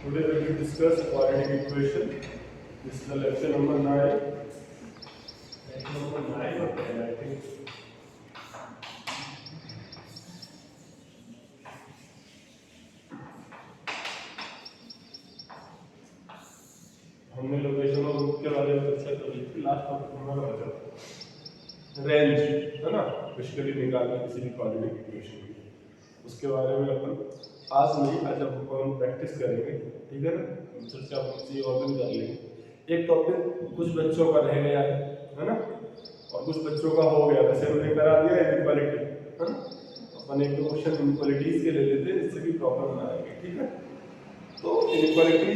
Today we will discuss quadratic equation. This is the lecture number 9. Lecture number 9 or 10, I think. हमने location और root के बारे में चर्चा कर ली थी लास्ट टॉपिक हमारा बचा रेंज, है ना, बेसिकली निकालना किसी भी क्वाड्रेटिक इक्वेशन की। उसके बारे में अपन आज नहीं, आज हम प्रैक्टिस करेंगे, ठीक है ना। चर्चा अपन किसी और दिन कर लेंगे। एक टॉपिक कुछ बच्चों का रह गया है ना, और कुछ बच्चों का हो गया। वैसे हमने करा दिया इनइक्वालिटी, है ना। अपन एक दो क्वेश्चन इनइक्वालिटीज के ले लेते हैं जिससे भी प्रॉब्लम ना आएगी, ठीक है। तो इनइक्वालिटी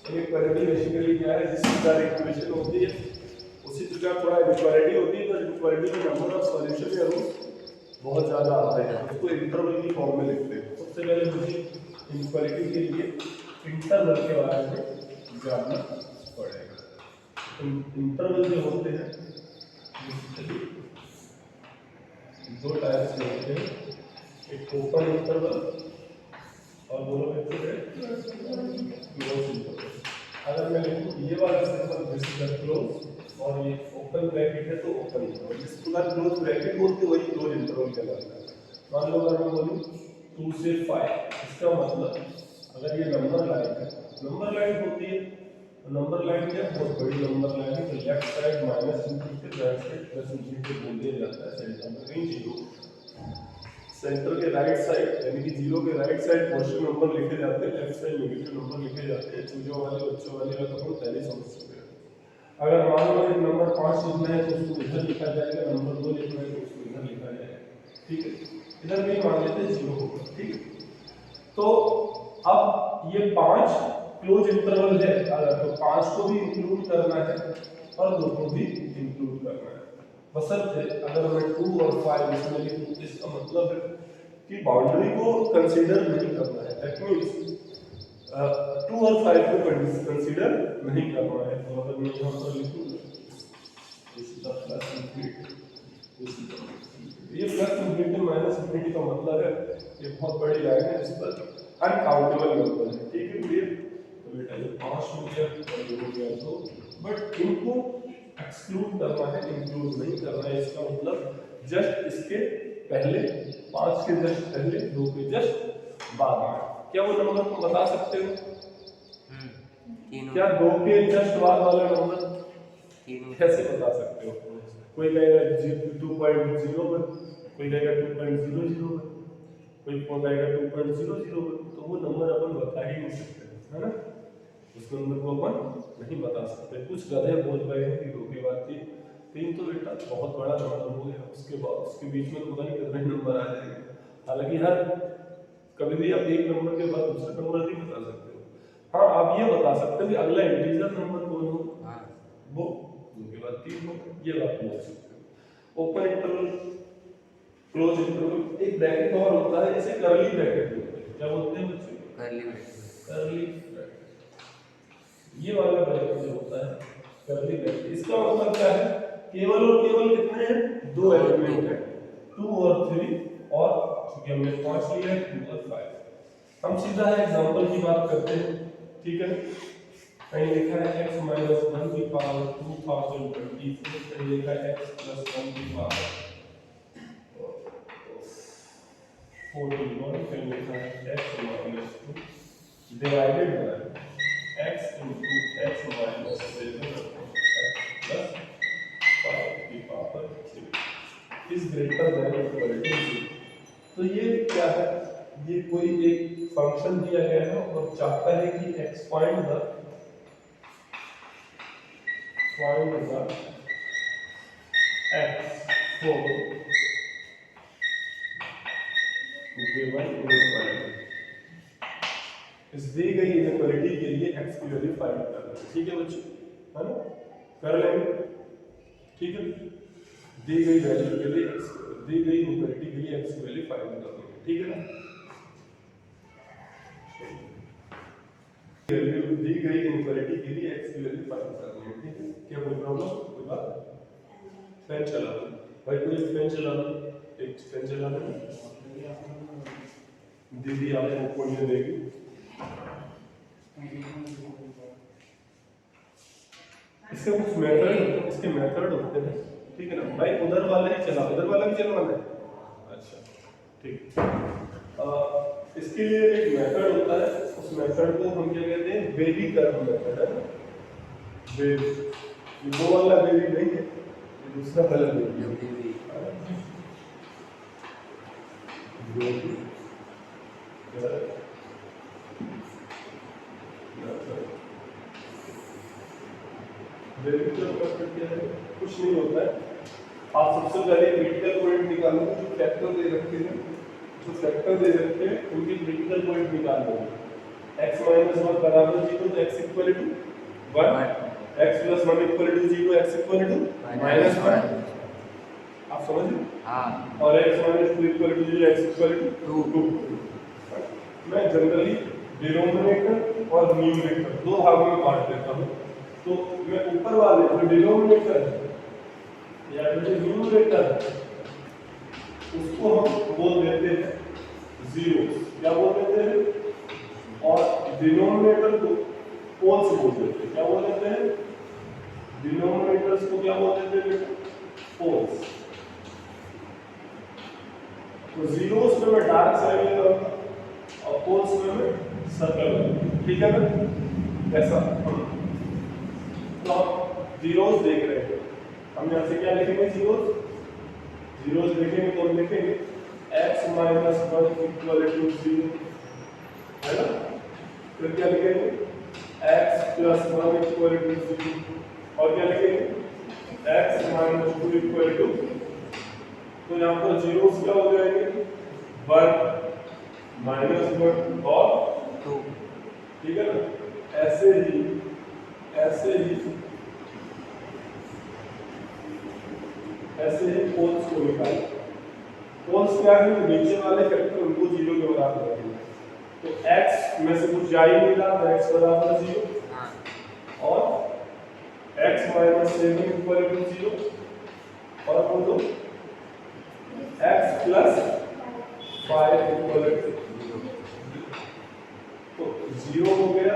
इनइक्वालिटी बेसिकली क्या है, जिस प्रकार इक्वेशन होती है उसी प्रकार थोड़ा इनइक्वालिटी होती है। तो इनइक्वालिटी में नंबर ऑफ सॉल्यूशन या रूट्स बहुत ज़्यादा आते हैं, उसको इंटरवल की फॉर्म में लिखते हैं। सबसे पहले मुझे इनइक्वालिटी के लिए इंटरवल के बारे में जानना पड़ेगा। इंटरवल जो होते हैं दो टाइप्स के होते हैं, एक ओपन इंटरवल और दोनों बच्चों है क्लोज इंटरवल। अगर मैं लिखूं ये वाला symbol this is the close और ये ओपन ब्रैकेट है तो ओपन इंटरवल, जिस प्रकार क्लोज ब्रैकेट बोलते वही क्लोज इंटरवल कहलाता है। मान लो अगर मैं बोलूं 2 से 5, इसका मतलब अगर ये नंबर लाइन है, नंबर लाइन होती है तो नंबर लाइन क्या बहुत बड़ी नंबर लाइन है, तो left side minus infinity right side plus infinity बोल दिया जाता है। सेंटर में कहीं जीरो, सेंटर के राइट साइड यानी कि जीरो के राइट साइड पॉजिटिव नंबर लिखे जाते हैं, लेफ्ट साइड नेगेटिव नंबर लिखे जाते हैं। चूजों वाले बच्चों वाले का तो हम पहले समझ चुके हैं। अगर मान लो एक नंबर 5 लिखना है तो उसको इधर लिखा जाएगा, नंबर 2 लिखना है तो उसको इधर लिखा जाएगा, ठीक है। इधर भी मान लेते हैं जीरो होगा, ठीक है। तो अब ये 5 क्लोज इंटरवल है, तो 5 को भी इंक्लूड करना है और 2 को भी इंक्लूड करना है। बशर्ते अगर मैं 2 और 5 इसमें लिखूं, इसका मतलब है कि बाउंड्री को कंसीडर नहीं करना है। दैट मींस 2 और 5 को कंसीडर नहीं करना है। तो अगर मैं यहाँ पर लिखूँ ये प्लस इंफिनिटी माइनस इंफिनिटी का मतलब है ये बहुत बड़ी लाइन है, इस पर अनकाउंटेबल नंबर है, ठीक है क्लियर। तो बेटा ये 5 हो गया और ये हो गया 2, बट इनको एक्सक्लूड करना है, इंक्लूड नहीं करना है। इसका मतलब जस्ट इसके पहले 5 के जस्ट पहले 2 के जस्ट बाद में। क्या वो नंबर तुम बता सकते हो? क्या 2 के जस्ट बाद वाला नंबर कैसे बता सकते हो? कोई कहेगा 2.01, कोई कहेगा 2.00, कोई कहेगा 2.00, तो वो नंबर अपन बता ही नहीं सकते, है ना। उस नंबर को अपन नहीं बता सकते। कुछ गधे बोल रहे हैं कि 2 के बाद 3 तो बेटा बहुत बड़ा नंबर हो गया, उसके बाद उसके बीच में पता नहीं कितने नंबर आ जाएंगे। हालांकि हर कभी भी आप एक नंबर के बाद दूसरा नंबर नहीं बता सकते हो। हाँ, आप ये बता सकते हो कि अगला इंटीजर नंबर कौन हो, वो 2 के बाद 3 हो, ये बात बोल सकते हो। ओपन इंटरवल, क्लोज इंटरवल, एक ब्रैकेट और होता है इसे करली ब्रैकेट बोलते हैं। क्या बोलते हैं बच्चों? करली ब्रैकेट। करली ब्रैकेट, ये वाला ब्रैकेट जो होता है करली ब्रैकेट, इसका मतलब क्या है? केवल और केवल कितने हैं? 2 एलिमेंट है, 2 और 3, और क्योंकि हमने 5 लिया है 2 और 5। हम सीधा है एग्जांपल की बात करते हैं, ठीक है। कहीं लिखा है x - 1 की पावर 2024, कहीं लिखा है x + 1 की पावर 41, कहीं लिखा है x - 2 divided by x * x - 7 x + 5 की power 3 is greater than equal to 0। तो ये क्या है? ये कोई एक फंक्शन दिया गया है और चाहता है कि x find the x for given inequality। इस दी गई इनइक्वालिटी के लिए x की वैल्यू फाइंड करना है, ठीक है बच्चों, है ना। कर लेंगे, ठीक है। दी गई वैल्यू के लिए दी गई इनइक्वालिटी के लिए x की वैल्यू फाइंड करनी है, ठीक है ना। दी गई इनइक्वालिटी के लिए x की वैल्यू फाइंड करनी है, ठीक है। क्या कोई प्रॉब्लम? कोई बात? फैन चला भाई कोई फैन चला दो, एक फैन चला दो, दीदी आपको खोलने देगी। इसके कुछ मेथड, इसके मेथड होते हैं, ठीक है ना भाई। उधर वाला ही चला, उधर वाला भी चलवाना है, अच्छा ठीक। इसके लिए एक मेथड होता है, उस मेथड को हम क्या कहते हैं, बेबी कर्व मेथड है ना। बेबी, ये वो वाला बेबी नहीं है, ये दूसरा वाला बेबी है। बेबी बेबी कर्व मेथड क्या है, कुछ नहीं होता है। आप सबसे पहले क्रिटिकल पॉइंट निकालोगे, जो फैक्टर दे रखे हैं, जो फैक्टर दे रखे हैं उनकी क्रिटिकल पॉइंट निकाल लो। x - 1 बराबर 0 तो x equal to 1, x + 1 equal to 0, x equal to -1। आप समझ रहे? हां। और x - 2 equal to 0, x equal to 2। मैं जनरली डिनोमिनेटर और न्यूमरेटर दो भागों में बांट देता हूं। तो मैं ऊपर वाले जो डिनोमिनेटर या जो न्यूमरेटर उसको हम बोल देते हैं 0, क्या बोल देते हैं, और डिनोमिनेटर को पोल्स बोल देते हैं। क्या बोल देते हैं, डिनोमिनेटर्स को क्या बोल देते हैं, पोल्स। तो जीरोस में मैं डार्क साइड ले रहा हूं और पोल्स में मैं सर्कल, ठीक है ना, ऐसा। तो हम जीरोस देख रहे हैं, हम यहाँ से क्या लिखेंगे, जीरोस लिखेंगे तो हम लिखेंगे x - 1 इक्वल टू 0, है ना। फिर क्या लिखेंगे, x + 1 इक्वल टू 0, और क्या लिखेंगे, x - 2 इक्वल टू। तो यहाँ पर जीरोस क्या हो जाएंगे, 1 -1 और 2, ठीक है ना। ऐसे ही पोल्स को निकालें। पोल्स क्या है, नीचे वाले फैक्टर उनको 0 के बराबर रखेंगे। तो x में से कुछ जा ही नहीं रहा, तो x बराबर 0, और x - 7 इक्वल टू 0, और बोलो x + 5 इक्वल टू 0। तो 0 हो गया,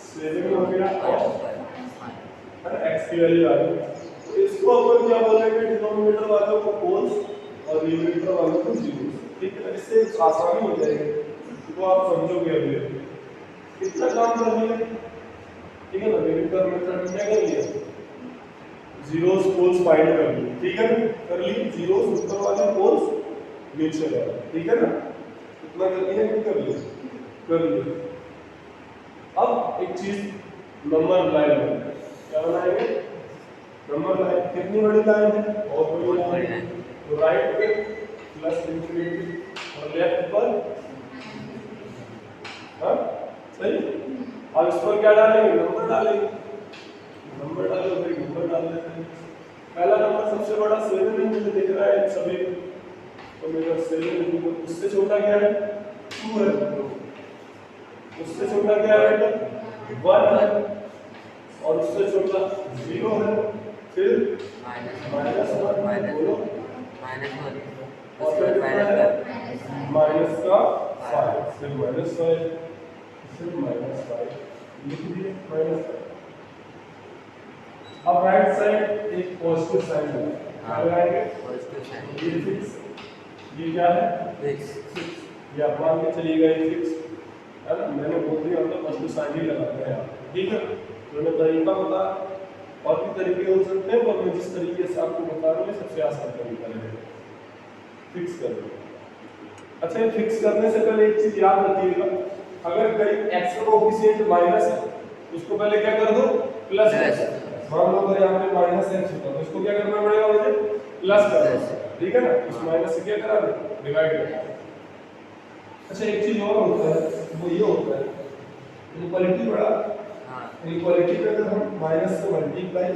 7 हो गया, और x की वैल्यू आ गई। तो इसको अपन क्या बोलेंगे, डिनोमिनेटर वालों को पोल्स और न्यूमरेटर वालों को जीरोस, ठीक है। इससे आसानी हो जाएगी, तो आप समझोगे अभी कितना काम कर लिया, ठीक है ना। न्यूमरेटर मेथड में क्या कर लिया, जीरोस पोल्स फाइंड कर लिए, ठीक है ना, कर लिए। जीरोस ऊपर वाले, पोल्स नीचे वाले, ठीक है ना। इतना कर लिया, नहीं कर लिया, कर लिया। अब एक चीज, नंबर लाइन, क्या बनाएंगे, नंबर लाइन। कितनी बड़ी लाइन है, बहुत बड़ी लाइन है। तो राइट पे प्लस इंफिनिटी और लेफ्ट पर, हाँ सही। अब इस पर क्या डालेंगे, नंबर डालेंगे, नंबर डालो, फिर नंबर डाल देते हैं। पहला नंबर सबसे बड़ा 7 है, मुझे दिख रहा है सभी, तो मेरा 7 है। उससे छोटा क्या है, 2 है। उससे छोटा क्या है, 1 है, और उससे छोटा 0 है। फिर -1, बोलो -1, और फिर माइनस का 5, फिर -5, फिर -5, लिख दिए -5। अब राइट साइड एक पॉजिटिव साइन है, क्या लगाएंगे, पॉजिटिव साइन। ये फिक्स, ये क्या है, फिक्स, ये आप मान के चलिएगा, ये फिक्स है ना। मैंने बोल दिया मतलब पॉजिटिव साइन ही लगाना है, ठीक है। तो मैंने तरीका बता, और भी तरीके हो सकते हैं, पर मैं जिस तरीके से आपको बता रहा हूँ सबसे आसान तरीका है, फिक्स कर दो। अच्छा, ये फिक्स करने से पहले एक चीज याद रखिएगा, अगर कहीं x का कोएफिशिएंट माइनस है, उसको पहले क्या कर दो, प्लस। मान लो अगर यहाँ पे -x होता तो इसको क्या करना पड़ेगा, मुझे प्लस करना, ठीक है ना। इस माइनस से क्या करा दे, डिवाइड कर। अच्छा, एक चीज और होता है, वो ये होता है इनक्वालिटी बड़ा। इनक्वालिटी पे अगर हम माइनस से मल्टीप्लाई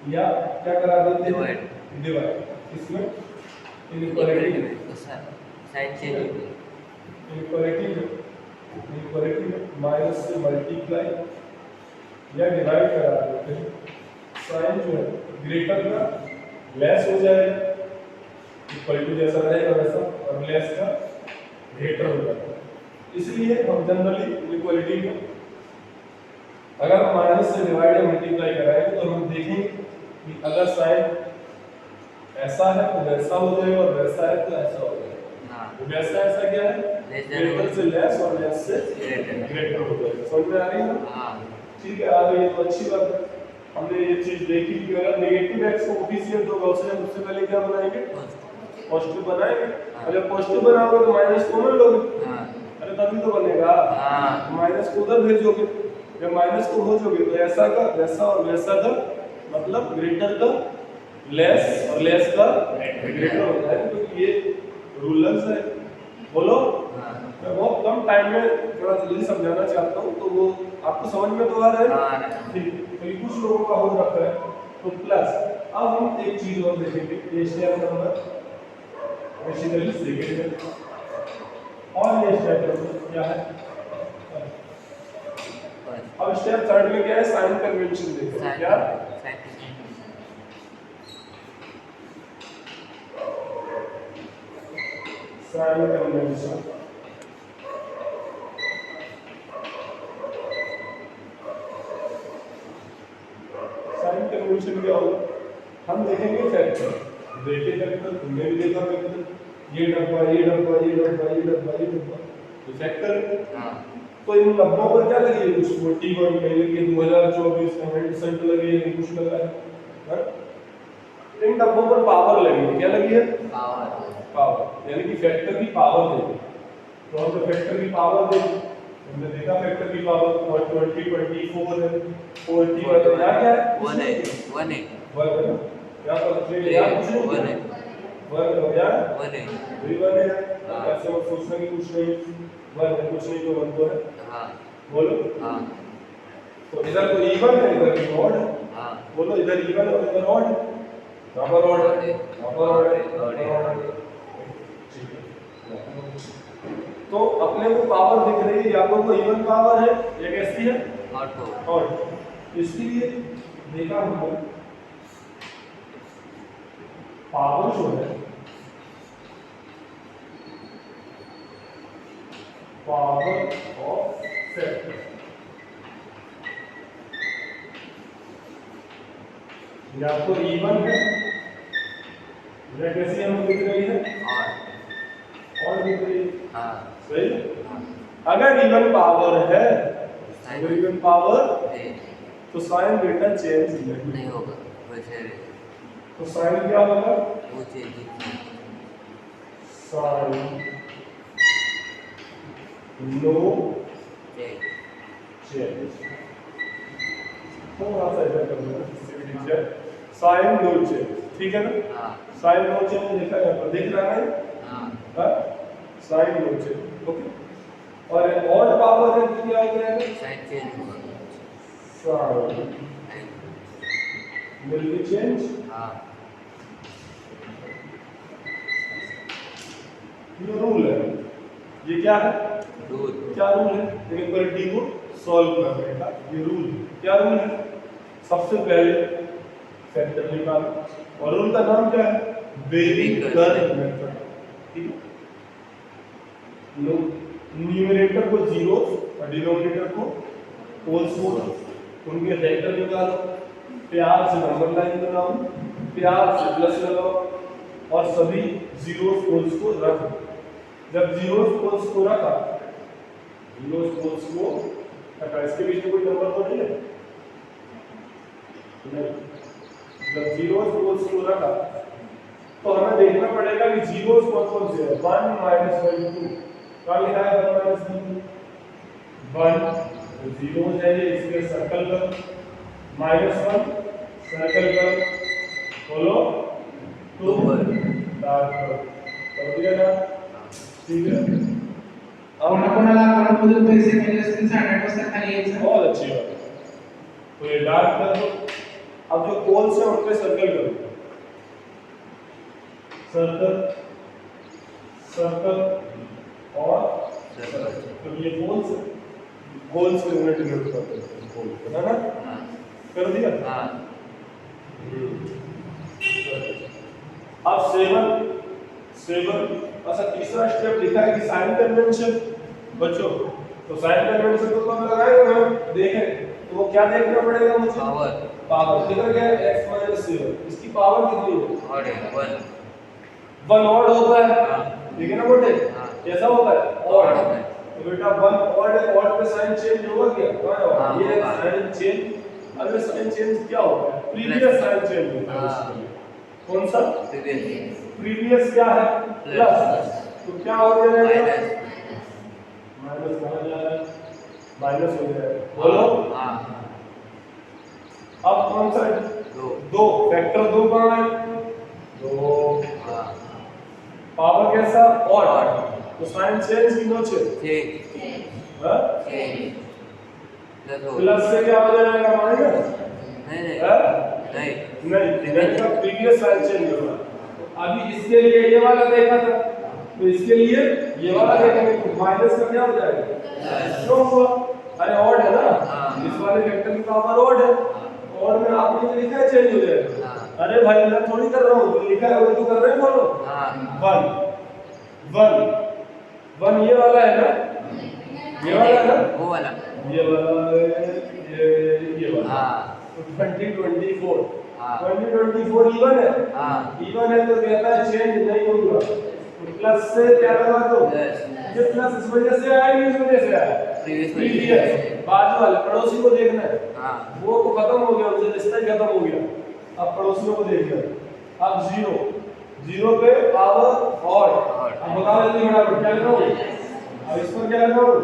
या क्या करा देते हैं, डिवाइड, इसमें इनक्वालिटी साइन चेंज हो गई। इनक्वालिटी में माइनस से मल्टीप्लाई या डिवाइड करा देते हैं, साइन जो है ग्रेटर का लेस हो जाएगा, इक्वल टू जैसा रहेगा वैसा और लेस का ग्रेटर हो जाता है। इसलिए हम जनरली इक्वलिटी में अगर हम माइनस से डिवाइड या मल्टीप्लाई कराएंगे तो हम देखेंगे कि अगर साइन ऐसा है तो वैसा हो जाएगा और वैसा है तो ऐसा हो जाएगा। हाँ। तो वैसा ऐसा क्या है, ग्रेटर से लेस और लेस से ग्रेटर हो जाएगा। समझ में आ रही है ना? हाँ। ठीक है, आ गई है तो अच्छी बात है। हमने ये चीज देखी कि अगर नेगेटिव एक्स कोएफिशिएंट होगा उससे हम उससे पहले क्या बनाएंगे, पॉजिटिव बनाएंगे। अगर पॉजिटिव बनाओगे तो माइनस कॉमन लोगे, अरे तभी तो बनेगा। माइनस को उधर भेजोगे, जब माइनस को भेजोगे तो ऐसा का वैसा और वैसा का मतलब ग्रेटर का लेस और लेस का ग्रेटर हो जाएगा। तो ये रूलर्स है। बोलो, मैं बहुत कम टाइम में थोड़ा जल्दी समझाना चाहता हूँ तो वो आपको समझ में तो आ रहा है। ठीक, तो कुछ लोगों का हो रखा है तो प्लस। अब हम एक चीज और देखेंगे, ये स्टेप नंबर बेसिकली सेकंड है और ये स्टेप नंबर क्या है। अब स्टेप थर्ड में क्या है, साइन कन्वेंशन देखो। क्या साइन कन्वेंशन, साइन कन्वेंशन क्या होगा, हम देखेंगे फैक्टर। देखे फैक्टर, तुमने भी देखा फैक्टर, ये डब्बा ये डब्बा ये डब्बा ये डब्बा ये डब्बा, तो फैक्टर है। तो इन डब्बों पर क्या लगी है, कुछ 41 कहीं लगी है, 2024 का 100% लगी है, कुछ लगा है। इन डब्बों पर पावर लगी है, क्या लगी है, पावर, यानी कि फैक्टर की पावर देगी। तो हम तो फैक्टर की पावर देगी, हमने देखा फैक्टर की पावर और 20 24 है, 40 का तो यहाँ क्या है, 1 है, 1 है, 1 है ना, यहाँ पर यहाँ कुछ नहीं, 1 है, 1 हो गया, 1 है, 1 है। ऐसे मत सोचना कि कुछ नहीं, 1 है, कुछ नहीं तो 1 तो है। हाँ। बोलो। हाँ। तो इधर तो इवन है, इधर भी ऑड है। हाँ। बोलो, इधर इवन और इधर ऑड है, यहाँ पर ऑड है, यहाँ पर ऑड है, यहाँ पर ऑड है। ठीक है, तो अपने को पावर दिख रही है, या तो इवन पावर है या कैसी है, ऑड। इसलिए देखा हमने पावर जो है, पावर ऑफ फैक्टर, या तो इवन है या कैसी हमें दिख रही है, और दिख रही है। हाँ। सही। अगर इवन पावर है, अगर इवन पावर तो साइन बेटा चेंज नहीं होगा, वैसे तो साइन क्या होगा, वो साइन नो चेंज। थोड़ा सा इधर कर दो, साइन नो चेंज, ठीक है ना। साइन नो चेंज देखा यहाँ पर, दिख रहा है। हाँ, साइन नो चेंज, ओके। और ऑड पावर है तो क्या हो जाएगा, साइन चेंज होगा, साइन विल बी चेंज। हाँ, ये रूल है, ये क्या है, रूल। क्या रूल है, इनइक्वालिटी को सॉल्व करने का ये रूल। क्या रूल है, सबसे पहले फैक्टर निकालो, और रूल का नाम क्या है, वेरी कर्व मेथड। ठीक है, न्यूमरेटर को जीरो और डिनोमिनेटर को होल्स को, उनके फैक्टर निकालो, प्यार से नंबर लाइन बनाओ, प्यार से प्लस लगाओ और सभी जीरोस होल्स को रखो। जब जीरोस होल्स को रखा, जीरोस होल्स को रखा, इसके बीच में कोई नंबर तो नहीं है, नहीं। जब जीरोस होल्स को रखा तो हमें देखना पड़ेगा कि जीरोस कौन-कौन से है, 1 -1 2, क्या लिखा है 1 -2 1 जीरो है, इसके सर्कल कर, -1 सर्कल कर, बोलो 2 डार्क कर दिया ना, ठीक है। अब कोणाला परत पैसे मिळाले असतील 8:30 खाली यायचं, बहुत अच्छी बात है। तो ये डार्क कर दो, अब जो पोल्स है उन पे सर्कल करो, सर्कल सर्कल और सर्कल, तो ये पोल्स गोल्स के यूनिट नोट करते हैं, गोल है ना, कर दिया। हाँ। अब 7 स्टेबल। अच्छा तीसरा स्टेप लिखा है कि साइन कन्वेंशन बच्चों, तो साइन कन्वेंशन तो कब लगाएंगे हम देखें, तो वो क्या देखना पड़ेगा मुझे, पावर पावर किधर गया x माइनस 7, इसकी पावर कितनी है और 1 1 ऑड होता है, हाँ ठीक है ना बेटे, हाँ कैसा होता है ऑड, तो बेटा 1 ऑड है, ऑड पे साइन चेंज होगा क्या, हाँ, ये होगा। साइन चेंज, अब ये साइन चेंज क्या होता है, प्रीवियस साइन चेंज होता है हाँ। उसके लिए। कौन सा प्रीवियस प्रीवियस क्या है प्लस, तो क्या हो जाएगा माइनस माइनस कहाँ जा रहा है, माइनस हो जाएगा, बोलो हाँ अब कौन सा है 2 2, फैक्टर 2 कहाँ है 2, हाँ पावर कैसा ऑड, तो साइन चेंज की नो चेंज 6 हां 6 प्लस हो प्लस से क्या हो जाएगा माइनस, नहीं हां नहीं नहीं इसका प्रीवियस साइन चेंज होगा, तो अभी इसके लिए ये वाला देखा था, तो इसके लिए ये वाला देखेंगे तो माइनस का क्या हो जाएगा क्यों हुआ, अरे ऑड है ना, हाँ। इस वाले वेक्टर की पावर ऑड है, ऑड में आपने जो लिखा है चेंज हो जाएगा, हाँ। अरे भाई मैं थोड़ी कर रहा हूँ, जो लिखा है वही तो कर रहे हैं बोलो, हाँ 1 ये वाला है ना, ये वाला है ना, वो वाला ये वाला ये वाला, हाँ तो 2024 हाँ 2024 इवन है, हाँ इवन है तो कहता है चेंज नहीं होगा, तो प्लस से क्या लगा दो, प्लस ये प्लस इस वजह से आया इस वजह से आया प्रीवियस बाजू वाले पड़ोसी को देखना है, हाँ वो तो खत्म हो गया, उनसे रिश्ता ही खत्म हो गया, अब पड़ोसियों को देखना है, अब 0 पे पावर ऑड, अब बताओ जल्दी बराबर क्या लगाऊं, अब इस पर क्या लगाऊं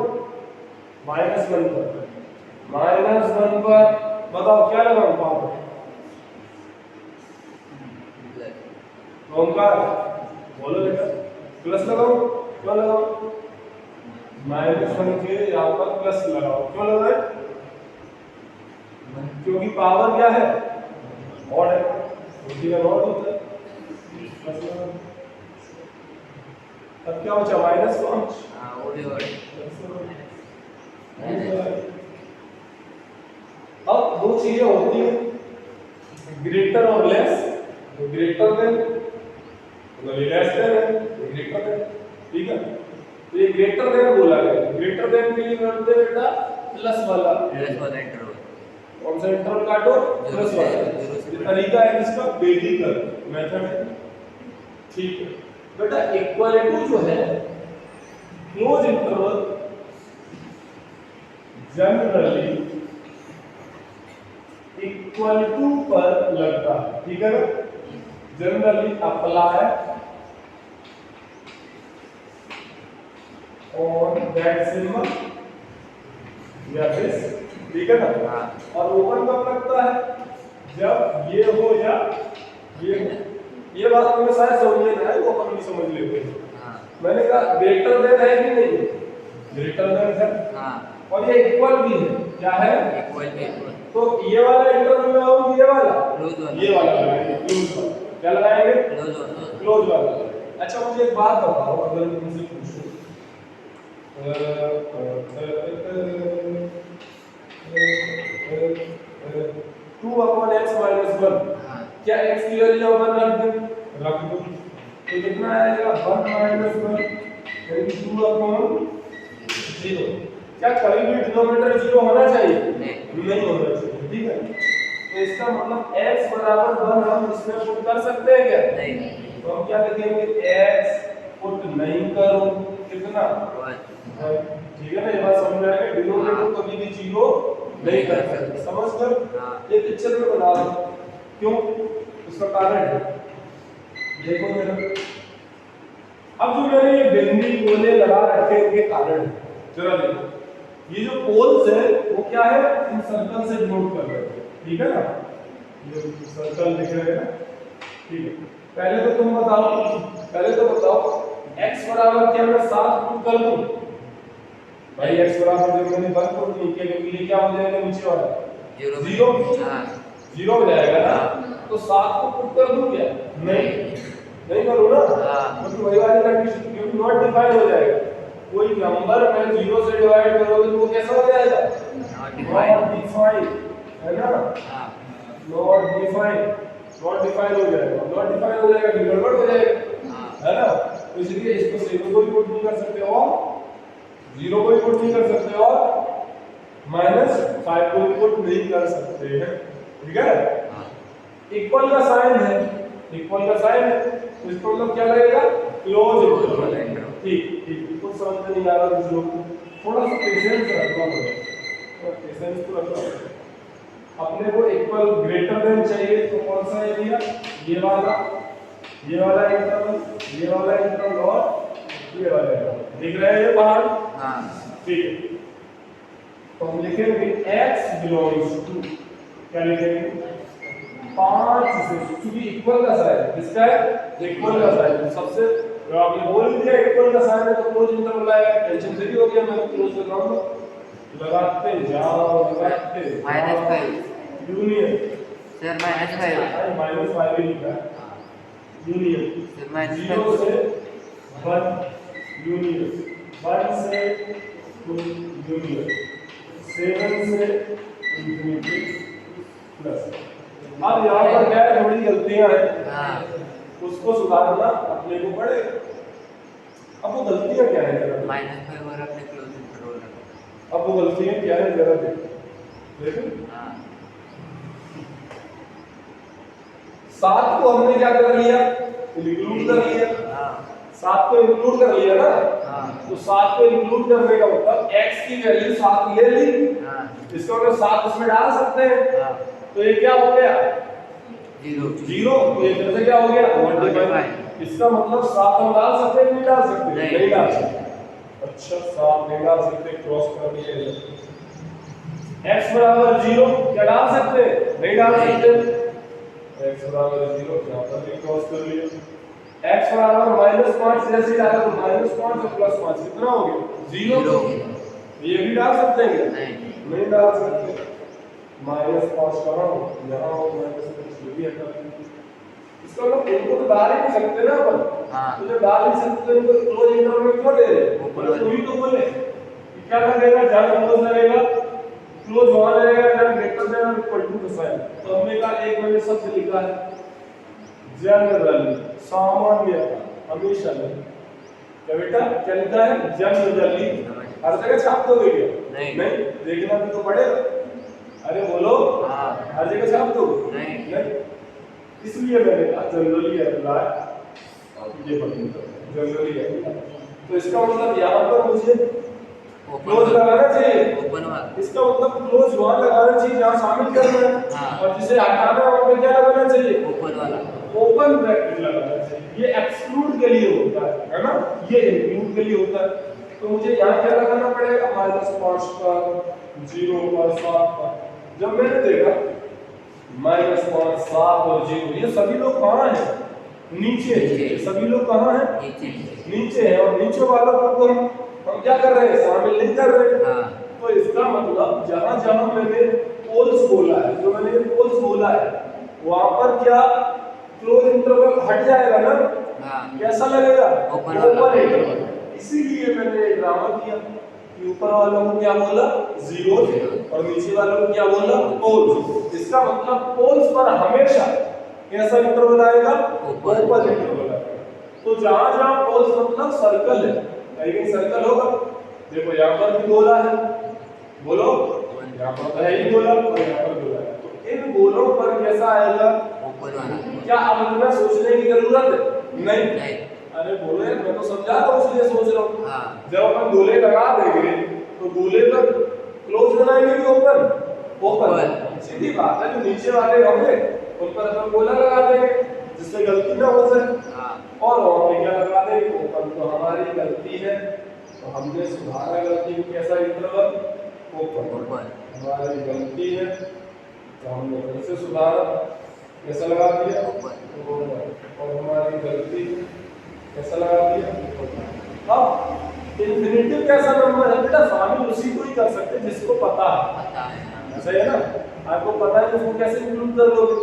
-1 पर, -1 पर बताओ क्या लगाऊं पावर, ओंकार बोलो बेटा, प्लस लगाओ, क्यों लगाओ -1 के यहाँ पर प्लस लगाओ, क्यों लगाए, क्योंकि पावर क्या है ऑड है, उसी का ऑड होता है, प्लस लगाओ, अब क्या बचा -5, हाँ वो भी और अब दो चीजें होती हैं ग्रेटर और लेस, तो ग्रेटर देन मतलब ये लेस देन है, ये ग्रेटर देन, ठीक है, तो ये ग्रेटर देन बोला गया, ग्रेटर देन के लिए करते हैं बेटा प्लस वाला इंटरवल कौन सा इंटरवल काटो प्लस वाला, ये तरीका है इसका बेसिक मेथड है, ठीक है बेटा, इक्वल टू जो है close interval generally equal to पर लगता है, ठीक है ना, generally apply on that symbol या दिस, ठीक है ना, हाँ और ओपन कब लगता है जब ये हो या ये हो, ये बात में शायद समझ में आए, वो अपन भी समझ लेते हैं, हाँ मैंने कहा ग्रेटर देन है कि नहीं, ग्रेटर देन है, हाँ और ये इक्वल भी है, क्या है इक्वल तो ये वाला इंटरवल में आऊं, ये वाला क्लोज वाला ये वाला लगाएंगे क्लोज वाला, क्या लगाएंगे क्लोज वाला क्लोज वाला। अच्छा मुझे एक बात बताओ, अगर मैं तुमसे पूछूं 2/x-1 क्या x की वैल्यू 1 रख दो, तो कितना आएगा 1 - 1 यानी 2/0, क्या कभी भी डिनोमिनेटर 0 होना चाहिए, नहीं होना चाहिए, ठीक है, तो इसका मतलब x बराबर 1 हम इसमें पुट कर सकते हैं क्या, नहीं तो हम क्या लिखेंगे x पुट नहीं करो कितना 1 ठीक है ना, ये बात समझ में आएगा, डिनोमिनेटर कभी भी 0 नहीं कर सकते, समझ कर हाँ ये पिक्चर में बना दो, क्यों उसका कारण है, देखो जरा, अब जो मैंने ये बिंदी कोने लगा रखे हैं उनके कारण है, जरा देखो, ये जो पोल्स है वो क्या है, इन सर्कल से डिनोट कर रहे हैं, ठीक है ना, ये सर्कल दिख रहे हैं, ठीक है, पहले तो तुम बताओ, पहले तो बताओ x बराबर क्या मैं 7 पुट कर दूं, भाई x बराबर जब मैंने 1 पुट नहीं किया, क्योंकि ये क्या हो जाएगा नीचे वाला 0 हाँ 0 हो जाएगा ना, तो 7 को पुट कर दूं क्या, नहीं करो ना, क्योंकि वही वाली कंडीशन, क्योंकि नॉट डिफाइन हो जाएगा, कोई नंबर में 0 से डिवाइड करोगे तो वो कैसा हो जाएगा नॉट नॉट डिफाइन, है ना, हाँ नॉट डिफाइन हो जाएगा, नॉट डिफाइन हो जाएगा, गड़बड़ हो जाएगा, हाँ है ना, तो इसलिए इसको 7 को भी पुट नहीं कर सकते और 0 को भी पुट नहीं कर सकते और -5 को भी पुट नहीं कर सकते हैं। ठीक है, इक्वल का साइन है, इक्वल का साइन है तो इसको मतलब क्या लगेगा, क्लोज इंटरवल। ठीक ठीक, कुछ समझ में नहीं आ रहा कुछ लोग को, थोड़ा सा पेशेंस रखना पड़ेगा, थोड़ा पेशेंस तो रखना पड़ेगा। अपने को इक्वल ग्रेटर देन चाहिए तो कौन सा एरिया, ये वाला इंटरवल, ये वाला इंटरवल और ये वाला इंटरवल दिख रहा है ये बाहर। हाँ ठीक है, तो हम लिखेंगे x बिलोंग्स टू, क्या लिखेंगे 5 से, क्योंकि इक्वल का साइन किसका है, इक्वल का साइन सबसे, तो आपने बोल दिया इक्वल का साइन है तो क्लोज इंटरवल आएगा, टेंशन फ्री हो गया, मैं क्लोज कर रहा हूं, लगाते जाओ -5 यूनियन सर -5 -5 ही लिखा है, यूनियन सर 0 से 1 यूनियन, 1 से 2 यूनियन, 7 से इंफिनिटी प्लस। अब यहाँ पर क्या है, थोड़ी गलतियां हैं, हाँ उसको सुधारना अपने को पड़ेगा। अब वो गलतियां क्या है जरा, -5 और अपने क्लोज इंटरवल रखो। अब वो गलतियां क्या है जरा देखो, देखो हाँ 7 को हमने क्या कर लिया, इंक्लूड कर लिया, हाँ 7 को इंक्लूड कर लिया ना, हाँ तो 7 को इंक्लूड करने का मतलब x की वैल्यू 7 ले ली, हाँ इसका मतलब 7 उसमें डाल सकते हैं, हाँ तो ये क्या हो गया 0 0, तो ये फिर से क्या हो गया 1/5, इसका मतलब 7 हम डाल सकते हैं नहीं डाल सकते, नहीं डाल सकते। अच्छा 7 नहीं डाल सकते, क्रॉस कर दिए, x बराबर 0 क्या डाल सकते हैं, नहीं डाल सकते, x बराबर 0 यहाँ पर भी क्रॉस कर लिया, x बराबर -5 जैसे डाला तो -5 और +5 कितना हो गया 0, ये भी डाल सकते हैं क्या, नहीं डाल सकते, -5 कहाँ हो, यहाँ हो, -5 ये भी हटा देंगे, इसका मतलब इनको तो डाल ही नहीं सकते ना अपन, तो जब डाल नहीं सकते तो इनको क्लोज इंटरवल में क्यों ले रहे हैं, तो ही तो बोले क्या लगेगा, जब क्लोज लगेगा क्लोज वहां लगेगा जब ग्रेटर देन और इक्वल टू का साइन, तो हमने कहा एक मैंने शब्द लिखा है जनरली, सामान्यतः, हमेशा नहीं, क्या बेटा क्या लिखा है जनरली, हर जगह छाप दोगे क्या, नहीं देखना भी तो पड़ेगा, अरे बोलो हर जगह छाप दोगे, नहीं, इसलिए मैंने कहा जनरली अप्लाई, ये जनरली अप्लाई, तो इसका मतलब यहाँ पर मुझे क्लोज लगाना चाहिए, ओपन वाला, इसका मतलब क्लोज वहां लगाना चाहिए जहां शामिल करना है, और जिसे हटाना है वहां पे क्या लगाना चाहिए, ओपन वाला, ओपन ब्रैकेट लगाना चाहिए, ये एक्सक्लूड के लिए होता है ना, ये इंक्लूड के लिए होता है, तो मुझे यहाँ क्या लगाना पड़ेगा -5 पर 0 पर 7 पर, जब मैंने देखा -5 7 और 0 ये सभी लोग कहाँ हैं, नीचे, सभी लोग कहाँ हैं, नीचे है, और नीचे वालों को हम क्या कर रहे हैं, शामिल नहीं कर रहे हैं, तो इसका मतलब जहां जहां मैंने पोल्स बोला है, जो मैंने पोल्स बोला है वहां पर क्या क्लोज इंटरवल हट जाएगा ना, कैसा लगेगा, ओपन इंटरवल, इसीलिए मैंने ड्रामा किया कि ऊपर वालों को क्या बोला 0 और नीचे वालों को क्या बोला पोल्स, इसका मतलब पोल्स पर हमेशा कैसा इंटरवल आएगा, ओपन इंटरवल आएगा, तो जहां जहां पोल्स मतलब सर्कल है, कहीं सर्कल होगा, देखो यहाँ पर भी गोला है, बोलो यहाँ पर तो है ही गोला और यहाँ पर गोला है, तो इन गोलों पर कैसा आएगा, ओपन वाला, क्या अब इतना सोचने की जरूरत है, नहीं, अरे बोले मैं तो समझा रहा हूँ इसलिए सोच रहा हूँ, जब अपन गोले लगा देंगे तो गोले पर क्लोज बनाएंगे कि ओपन, सीधी बात है, जो नीचे वाले होंगे उन पर अपन गोला लगा देंगे जिससे गलती ना हो जाए, और वहां पे क्या लगा देंगे ओपन, तो हमारी गलती है, तो हमने सुधारा गलती को, कैसा इंटरवल ओपन, हमारी गलती है तो हमने फिर से सुधारा, कैसा लगा दिया ओपन, और हमारी गलती कैसा लगा दिया। अब इंफिनिटिव कैसा नंबर है बेटा, शामिल उसी को ही कर सकते हैं जिसको पता है, सही है ना, आपको पता है तो उसको कैसे इंक्लूड कर लोगे,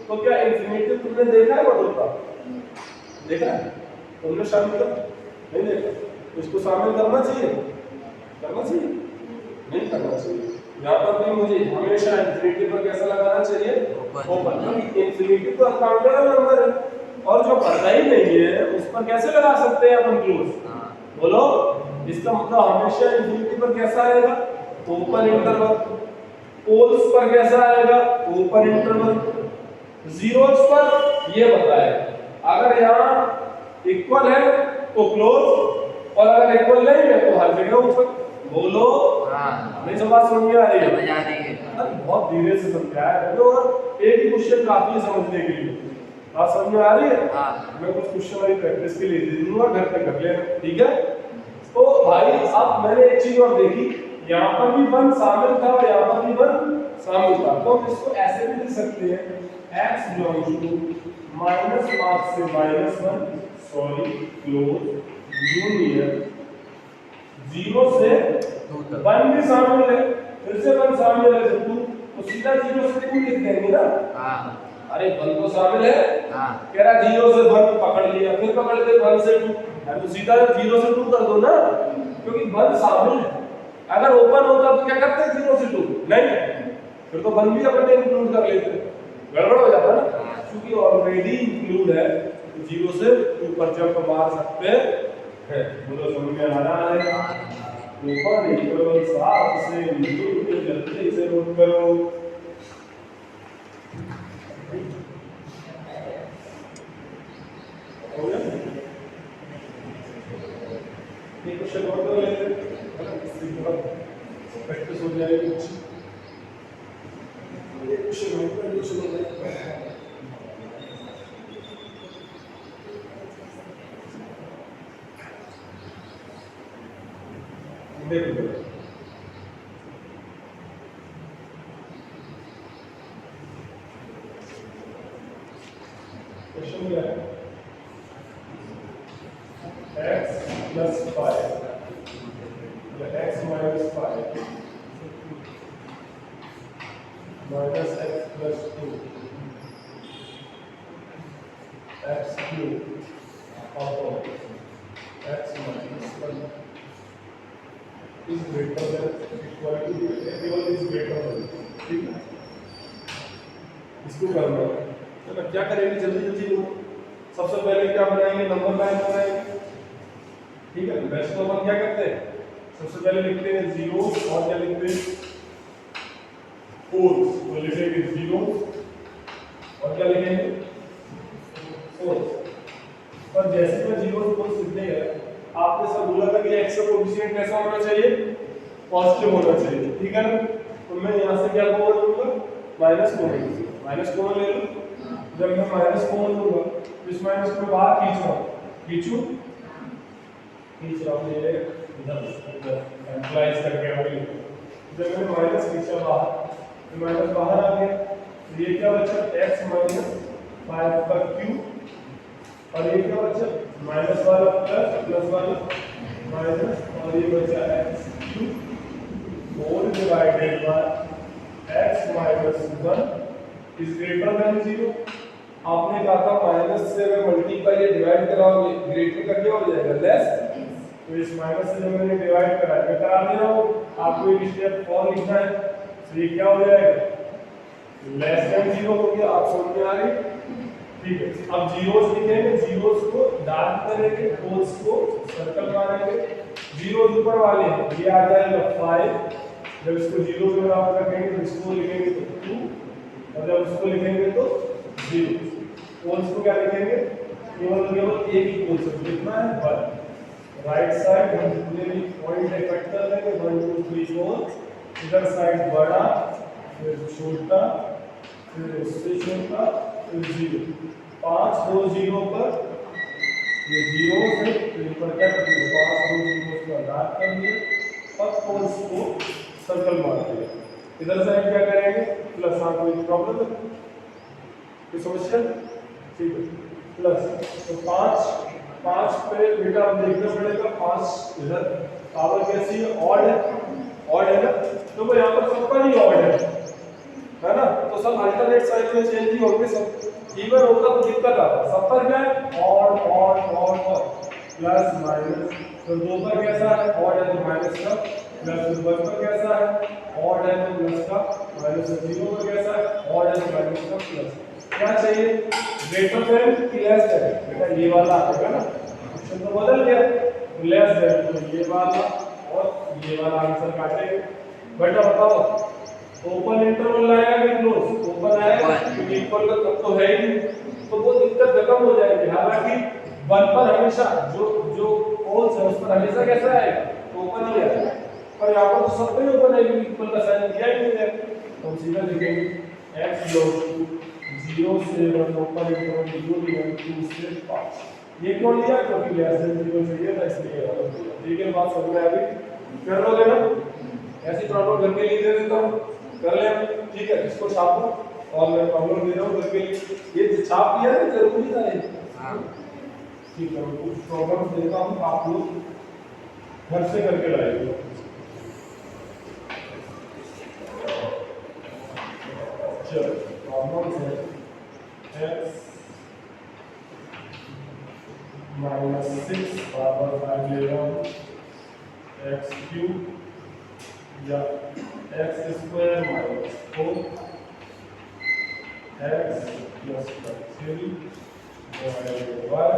तो क्या इंफिनिटिव तुमने देखा है बदलता, देखा है तुमने शामिल कर, नहीं देखा, इसको शामिल करना चाहिए, नहीं करना चाहिए, यहाँ पर भी मुझे हमेशा इंफिनिटी पर कैसा लगाना चाहिए, ओपन, क्योंकि इंफिनिटी तो अनकाउंटेबल नंबर है, और जो पता ही नहीं है उस पर कैसे लगा सकते हैं अपन क्लोज? हाँ बोलो, इसका मतलब हमेशा इंफिनिटी पर कैसा आएगा? Open interval. पोल्स पर कैसा आएगा? Open interval. जीरोस पर ये बताएगा अगर यहाँ इक्वल है तो क्लोज, और अगर इक्वल नहीं है तो हर जगह ओपन। बोलो, हाँ नहीं समझ में आ रही है? समझ आ रही है। अरे बहुत धीरे से समझाया है तो, एक ही क्वेश्चन काफी है समझने के लिए। बात समझ में आ रही है? हाँ मैं कुछ क्वेश्चन वाली प्रैक्टिस के लिए दे दूंगा, घर पे कर लेना, ठीक है? तो भाई अब मैंने एक चीज और देखी, यहाँ पर भी 1 शामिल था और यहाँ पर भी 1 शामिल था, तो हम इसको ऐसे भी लिख सकते हैं x belongs to minus mark से -1 सॉरी क्लोज यूनियन 0 से 1 भी शामिल है, फिर से 1 शामिल है तो 2, तो सीधा 0 से 2 लिख देंगे ना। हाँ अरे 1 तो शामिल है, हाँ कह रहा 0 से 1 पकड़ लिया, फिर पकड़ के 1 से 2, अरे तो सीधा 0 से 2 कर दो ना, क्योंकि 1 शामिल है। अगर ओपन होता तो क्या करते 0 से 2? नहीं, फिर तो 1 भी अपन इंक्लूड कर लेते, गड़बड़ हो जाता ना, क्योंकि ऑलरेडी इंक्लूड है तो 0 से 2 पर जंप मार सकते हैं। बोलो समझ में आ रहा है? ओपन इंटरवल 7 से इंक्लूड के जल्दी से नोट करो। हो गया? ये क्वेश्चन और कर लेते हैं, इसके बाद प्रैक्टिस हो जाएगी अच्छी। ये क्वेश्चन और कर लो। देखो क्वेश्चन क्या है? x plus 5 या x minus 5 minus x plus 2 x cube upon x minus 1 is greater than equal to everyone is greater than, ठीक है? इसको करना है तो क्या करेंगे जल्दी जल्दी लोग। सबसे पहले क्या बनाएंगे? नंबर लाइन बनाएंगे, ठीक है? वैसे तो हम क्या करते हैं, सबसे पहले लिखते हैं 0 और क्या लिखते हैं 4, तो लिखेंगे 0 और क्या लिखेंगे 4। पर जैसे मैं 0 से 4 लिखने गया, आपने सब बोला था कि x का कोएफिशिएंट कैसा होना चाहिए? पॉजिटिव होना चाहिए, ठीक है ना? तो मैं यहाँ से क्या कॉमन लूंगा? माइनस कॉमन ले लो। जब मैं माइनस कॉमन लूंगा तो इस माइनस को बाहर खींच रहा हूँ ये इधर एम्प्लाइज करके आगे। जब मैंने माइनस खींचा बाहर तो माइनस बाहर आ गया, तो ये क्या बचा? x माइनस 5 का क्यूब, और ये क्या बचा? माइनस वाला प्लस वाला माइनस, और ये बचा x cube whole divided by x minus 1 is greater than 0। आपने कहा था माइनस से अगर मल्टीप्लाई या डिवाइड कराओगे ग्रेटर का क्या हो जाएगा? लेस। तो इस माइनस से जब मैंने डिवाइड करा, मैं करा दे रहा हूँ, आपको एक स्टेप और लिखना है, तो ये क्या हो जाएगा? लेस देन 0 हो गया। आप समझ में आ रही? ठीक है, अब जीरोस लिखेंगे, जीरोस को डार्क करेंगे, पोल्स को सर्कल मारेंगे। जीरोस ऊपर वाले हैं, ये आ जाएगा 5, जब इसको 0 के बराबर रखेंगे तो इसको लिखेंगे तो 2, और जब इसको लिखेंगे तो 0। पोल्स को क्या लिखेंगे? केवल एक ही पोल से लिखना है 1। राइट साइड हम जितने भी पॉइंट इकट्ठ कर लेंगे 1 2 3 4। इधर साइड बड़ा, फिर छोटा, फिर उससे छोटा, फिर 0। 5 2 0 पर ये 0 है, तो इन पर क्या कर दिया? 5 2 0 पर डार्क कर दिया और पोल्स को सर्कल मार दिया। इधर साइड क्या करेंगे? प्लस। हाँ, कोई प्रॉब्लम है? कोई समस्या? ठीक है, प्लस। तो 5 पे बेटा अब देखना पड़ेगा, 5 इधर पावर कैसी है? ऑड है ना? तो वो यहाँ पर सब पर ही ऑड है ना? तो सब अल्टरनेट साइड में चेंज ही होंगे, सब इवन होता तो दिक्कत आता। सब पर क्या है? Odd plus minus. तो 2 पर कैसा है? ऑड है तो माइनस का प्लस। 1 पर कैसा है? ऑड है तो प्लस का माइनस। 0 पर कैसा है? ऑड है तो माइनस का प्लस। क्या चाहिए, ग्रेटर देन कि लेस देन, बेटा ये वाला आएगा ना, ऑप्शन तो बदल गया, लेस देन तो ये वाला और ये वाला आंसर काटेंगे। बेटा बताओ ओपन इंटरवल आएगा कि क्लोज, ओपन आएगा क्योंकि इक्वल का तब तो है ही नहीं, तो वो दिक्कत खत्म हो जाएगी। हालांकि वन पर हमेशा जो जो पोल्स है उस पर हमेशा कैसा आएगा, ओपन ही आएगा, पर यहाँ पर तो सब पे ओपन है क्योंकि इक्वल का साइन दिया ही नहीं है, तो हम सीधा लिखेंगे x बिलोंग्स टू 0 से 1 ओपन इंटरवल 0 2 से 5। ये क्यों लिया, क्योंकि लेस देन 0 चाहिए था इसलिए। ठीक है, बात समझ में आ गई, कर लोगे ना, ऐसी प्रॉब्लम घर के लिए दे देता हूँ, कर ले। ठीक है, इसको छापो और मैं प्रॉब्लम दे रहा हूँ घर के लिए, ये छाप लिया है जरूरी था ये। हाँ ठीक है, मैं कुछ प्रॉब्लम देता हूँ, आप लोग घर से करके लाइए। चलो प्रॉब्लम है x माइनस 6 बराबर 5 ले रहा हूँ x क्यूब या x square minus 4 x plus 3 divided by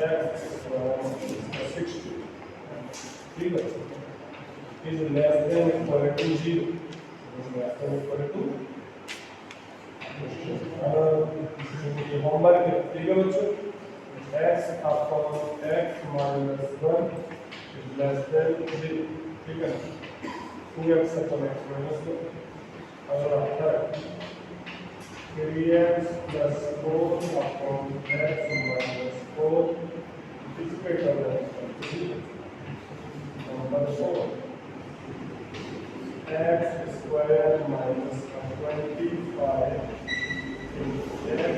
x square minus 60। ठीक है, is less than equal to 0, less than equal to homework है। ठीक है बच्चों, x upon x minus 1 is less than 0। ठीक है, 2x अपॉन x माइनस 1 और आता है 3x plus 4 upon x minus 4 इस पे करना है number 4 x square minus 25 into x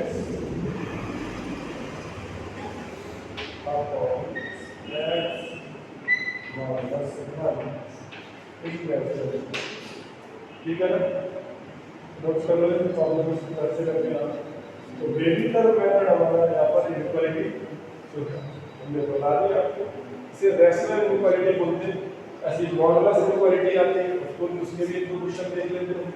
upon x minus 1 is less than। ठीक है ना, नोट्स कर लो, प्रॉब्लम इस तरह से करके ना। तो बेहतर मेथड हमारा यहाँ पर इक्वालिटी हमने बता दिया आपको, इसे रैशनल इक्वालिटी बोलते हैं। ऐसी मॉडुलस इक्वालिटी आती है, उसको उसके लिए दो क्वेश्चन देख लेते हैं।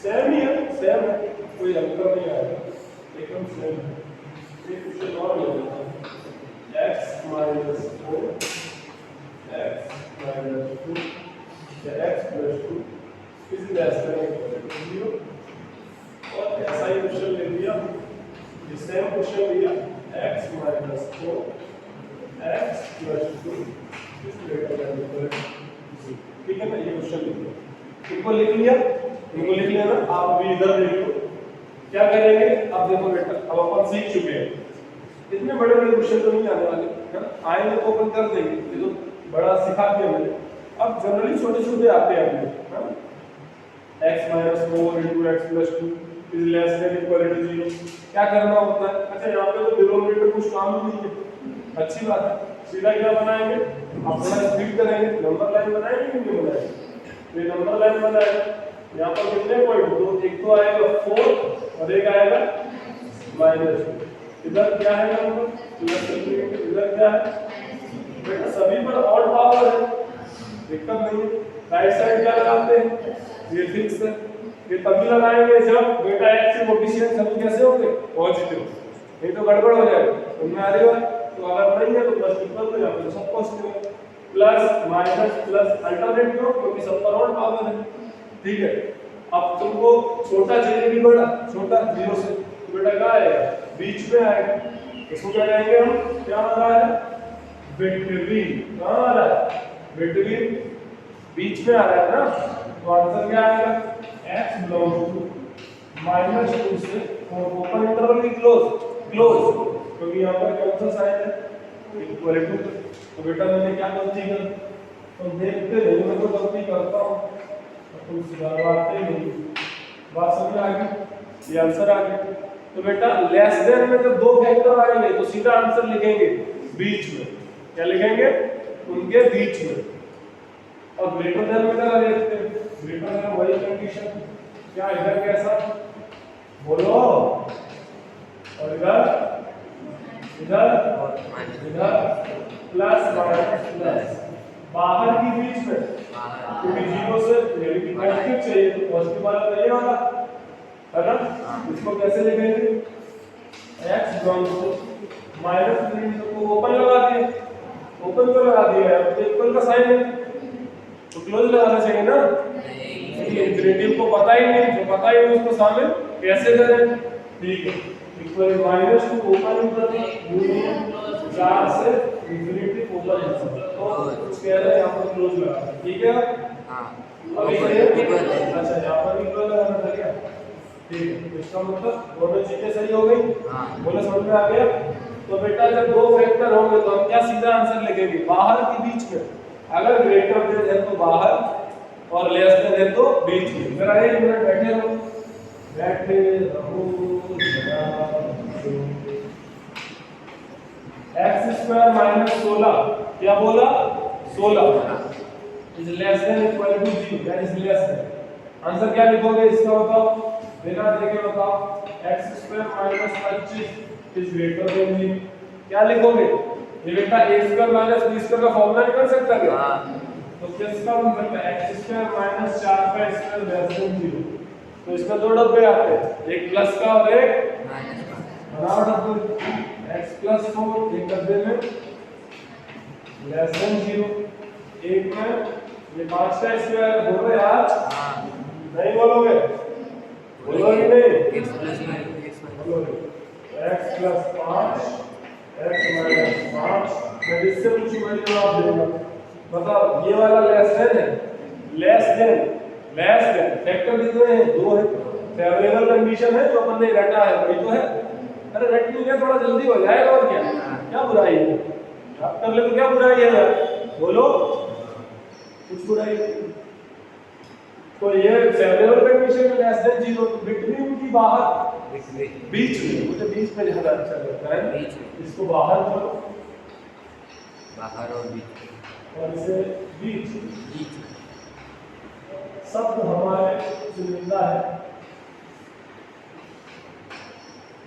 सेम ही है, सेम है, कोई अंतर नहीं आएगा, एकदम सेम है। एक क्वेश्चन और ले लेते हैं, x माइनस 4 x माइनस 2 या x plus 2 is less than equal to 0। और ऐसा ही क्वेश्चन ले लिया, ये सेम क्वेश्चन लिया x minus 4 x plus 2 is greater than equal to 0। ठीक है ना, ये क्वेश्चन लिख लो, इनको लिख लिया, इनको लिख लिया ना। आप अभी इधर देख लो क्या करेंगे। अब देखो बेटा, अब अपन सीख चुके हैं, इतने बड़े बड़े क्वेश्चन तो नहीं आने वाले है ना, आएंगे तो अपन कर देंगे, ये तो बड़ा सिखा दिया मैंने। अब जनरली छोटे छोटे आते हैं अपने, है ना, x minus 4 into x plus 2 is less than equal to 0। क्या करना होता है, अच्छा यहाँ पे तो डिनोमिनेटर कुछ काम ही नहीं है, अच्छी बात है। सीधा क्या बनाएंगे, आप थोड़ा स्पीड करेंगे, नंबर लाइन बनाएंगे कि नहीं बनाएंगे, तो ये नंबर लाइन बनाएंगे। यहाँ पर कितने पॉइंट, दो, एक तो आएगा 4 और एक आएगा माइनस। इधर क्या है नंबर प्लस, इधर क्या है बेटा, सभी पर ऑड पावर है, दिक्कत नहीं है। राइट साइड क्या लगाते हैं, ये फिक्स है, ये तभी लगाएंगे जब बेटा x के कोएफिशिएंट सभी कैसे होंगे, पॉजिटिव, नहीं तो गड़बड़ हो जाएगा। समझ आ रही है, तो अगर नहीं है तो प्लस इक्वल हो जाएगा, तो सब पॉजिटिव है। प्लस माइनस प्लस अल्टरनेट क्यों, क्योंकि सब पर ऑड पावर है। ठीक है, अब तुमको छोटा चाहिए कि बड़ा, छोटा 0 से, तो बेटा क्या आएगा, बीच में आएगा, इसको क्या कहेंगे हम, क्या आ रहा है, बिटवीन, कहां आ रहा है, बिटवीन, बीच में आ रहा है ना, तो आंसर क्या आएगा, x बिलोंग्स टू -2 से ओपन इंटरवल की क्लोज, क्लोज, क्योंकि यहाँ पर कौन सा साइन है, इक्वल टू। तो बेटा मैंने क्या गलती कर, तो देखते नहीं, मैं तो गलती करता हूँ, तुम सुधारवाते नहीं। बात समझ आ गई, ये आंसर आ गया। तो बेटा लेस देन में जब दो फैक्टर आएंगे तो सीधा आंसर लिखेंगे बीच में, क्या लिखेंगे, उनके बीच में। और ग्रेटर देन में क्या लिखते हैं, ग्रेटर देन वही कंडीशन, क्या इधर कैसा बोलो, और इधर इधर इधर प्लस माइनस प्लस, बाहर की बीच में बाहर क्योंकि जीरो से यानी पॉजिटिव चाहिए तो पॉजिटिव वाला तो ये वाला है ना। इसको कैसे लिखेंगे x belongs to minus mean को ओपन लगा दिए, ओपन क्यों लगा दिया है तो इक्वल का साइन है तो क्लोज लगाना चाहिए ना। नहीं इंफिनिटी को पता ही नहीं, जो पता ही नहीं उसको शामिल कैसे करें। ठीक है equal minus two open interval union 4 से इंफिनिटी ओपन इंटरवल तो कुछ कह रहे हैं यहां पर क्लोज लगा दें, ठीक है। हाँ अभी ऊपर ये ऊपर है। अच्छा यहां पर इक्वल लगाना था क्या, ठीक है तो इसका मतलब दोनों चीजें सही हो गई। हाँ बोले समझ में आ गया। तो बेटा जब दो फैक्टर होंगे तो हम क्या सीधा आंसर लिखेंगे बाहर के बीच में, अगर ग्रेटर देन है तो बाहर और लेस देन है तो बीच में। जरा एक मिनट बैठे रहो, बैठे रहो x स्क्वायर माइनस 16 क्या बोला 16 is less than equal to 0 that is less than. Answer क्या लिखोगे इसका बताओ, बिना देखे बताओ। x square minus 25 is greater than 0 क्या लिखोगे। ये बेटा a square minus b square का फॉर्मूला निकल सकता है क्या, तो किसका बन सकता है x स्क्वायर माइनस 4 का स्क्वायर लेस देन 0। तो इसमें दो डब्बे आते हैं, एक प्लस का और एक बनाओ डब्बे। x प्लस 4 एक डब्बे में लेस देन 0, एक में ये 5 का स्क्वायर बोलो यार, नहीं बोलोगे, बोलोगे नहीं x प्लस x बोलोगे x प्लस 5 x माइनस 5 मैं इससे पूछूं मैं जवाब दूंगा। बताओ ये वाला लेस देन है, लेस देन फैक्टर कितने हैं दो है, फेवरेबल कंडीशन है जो अपन ने रटा है वही तो है। अरे रट नहीं गया थोड़ा जल्दी हो जाएगा और क्या बुराई है, आप कर ले तो क्या बुराई है यार, बोलो कुछ बुराई नहीं। तो ये फेवरेबल कंडीशन में लेस देन 0 बिटवीन की बाहर बीच में, मुझे बीच में ज्यादा अच्छा लगता है बीच में। इसको बाहर करो बाहर और बीच और इसे बीच। बीच शब्द हमारे चुनिंदा है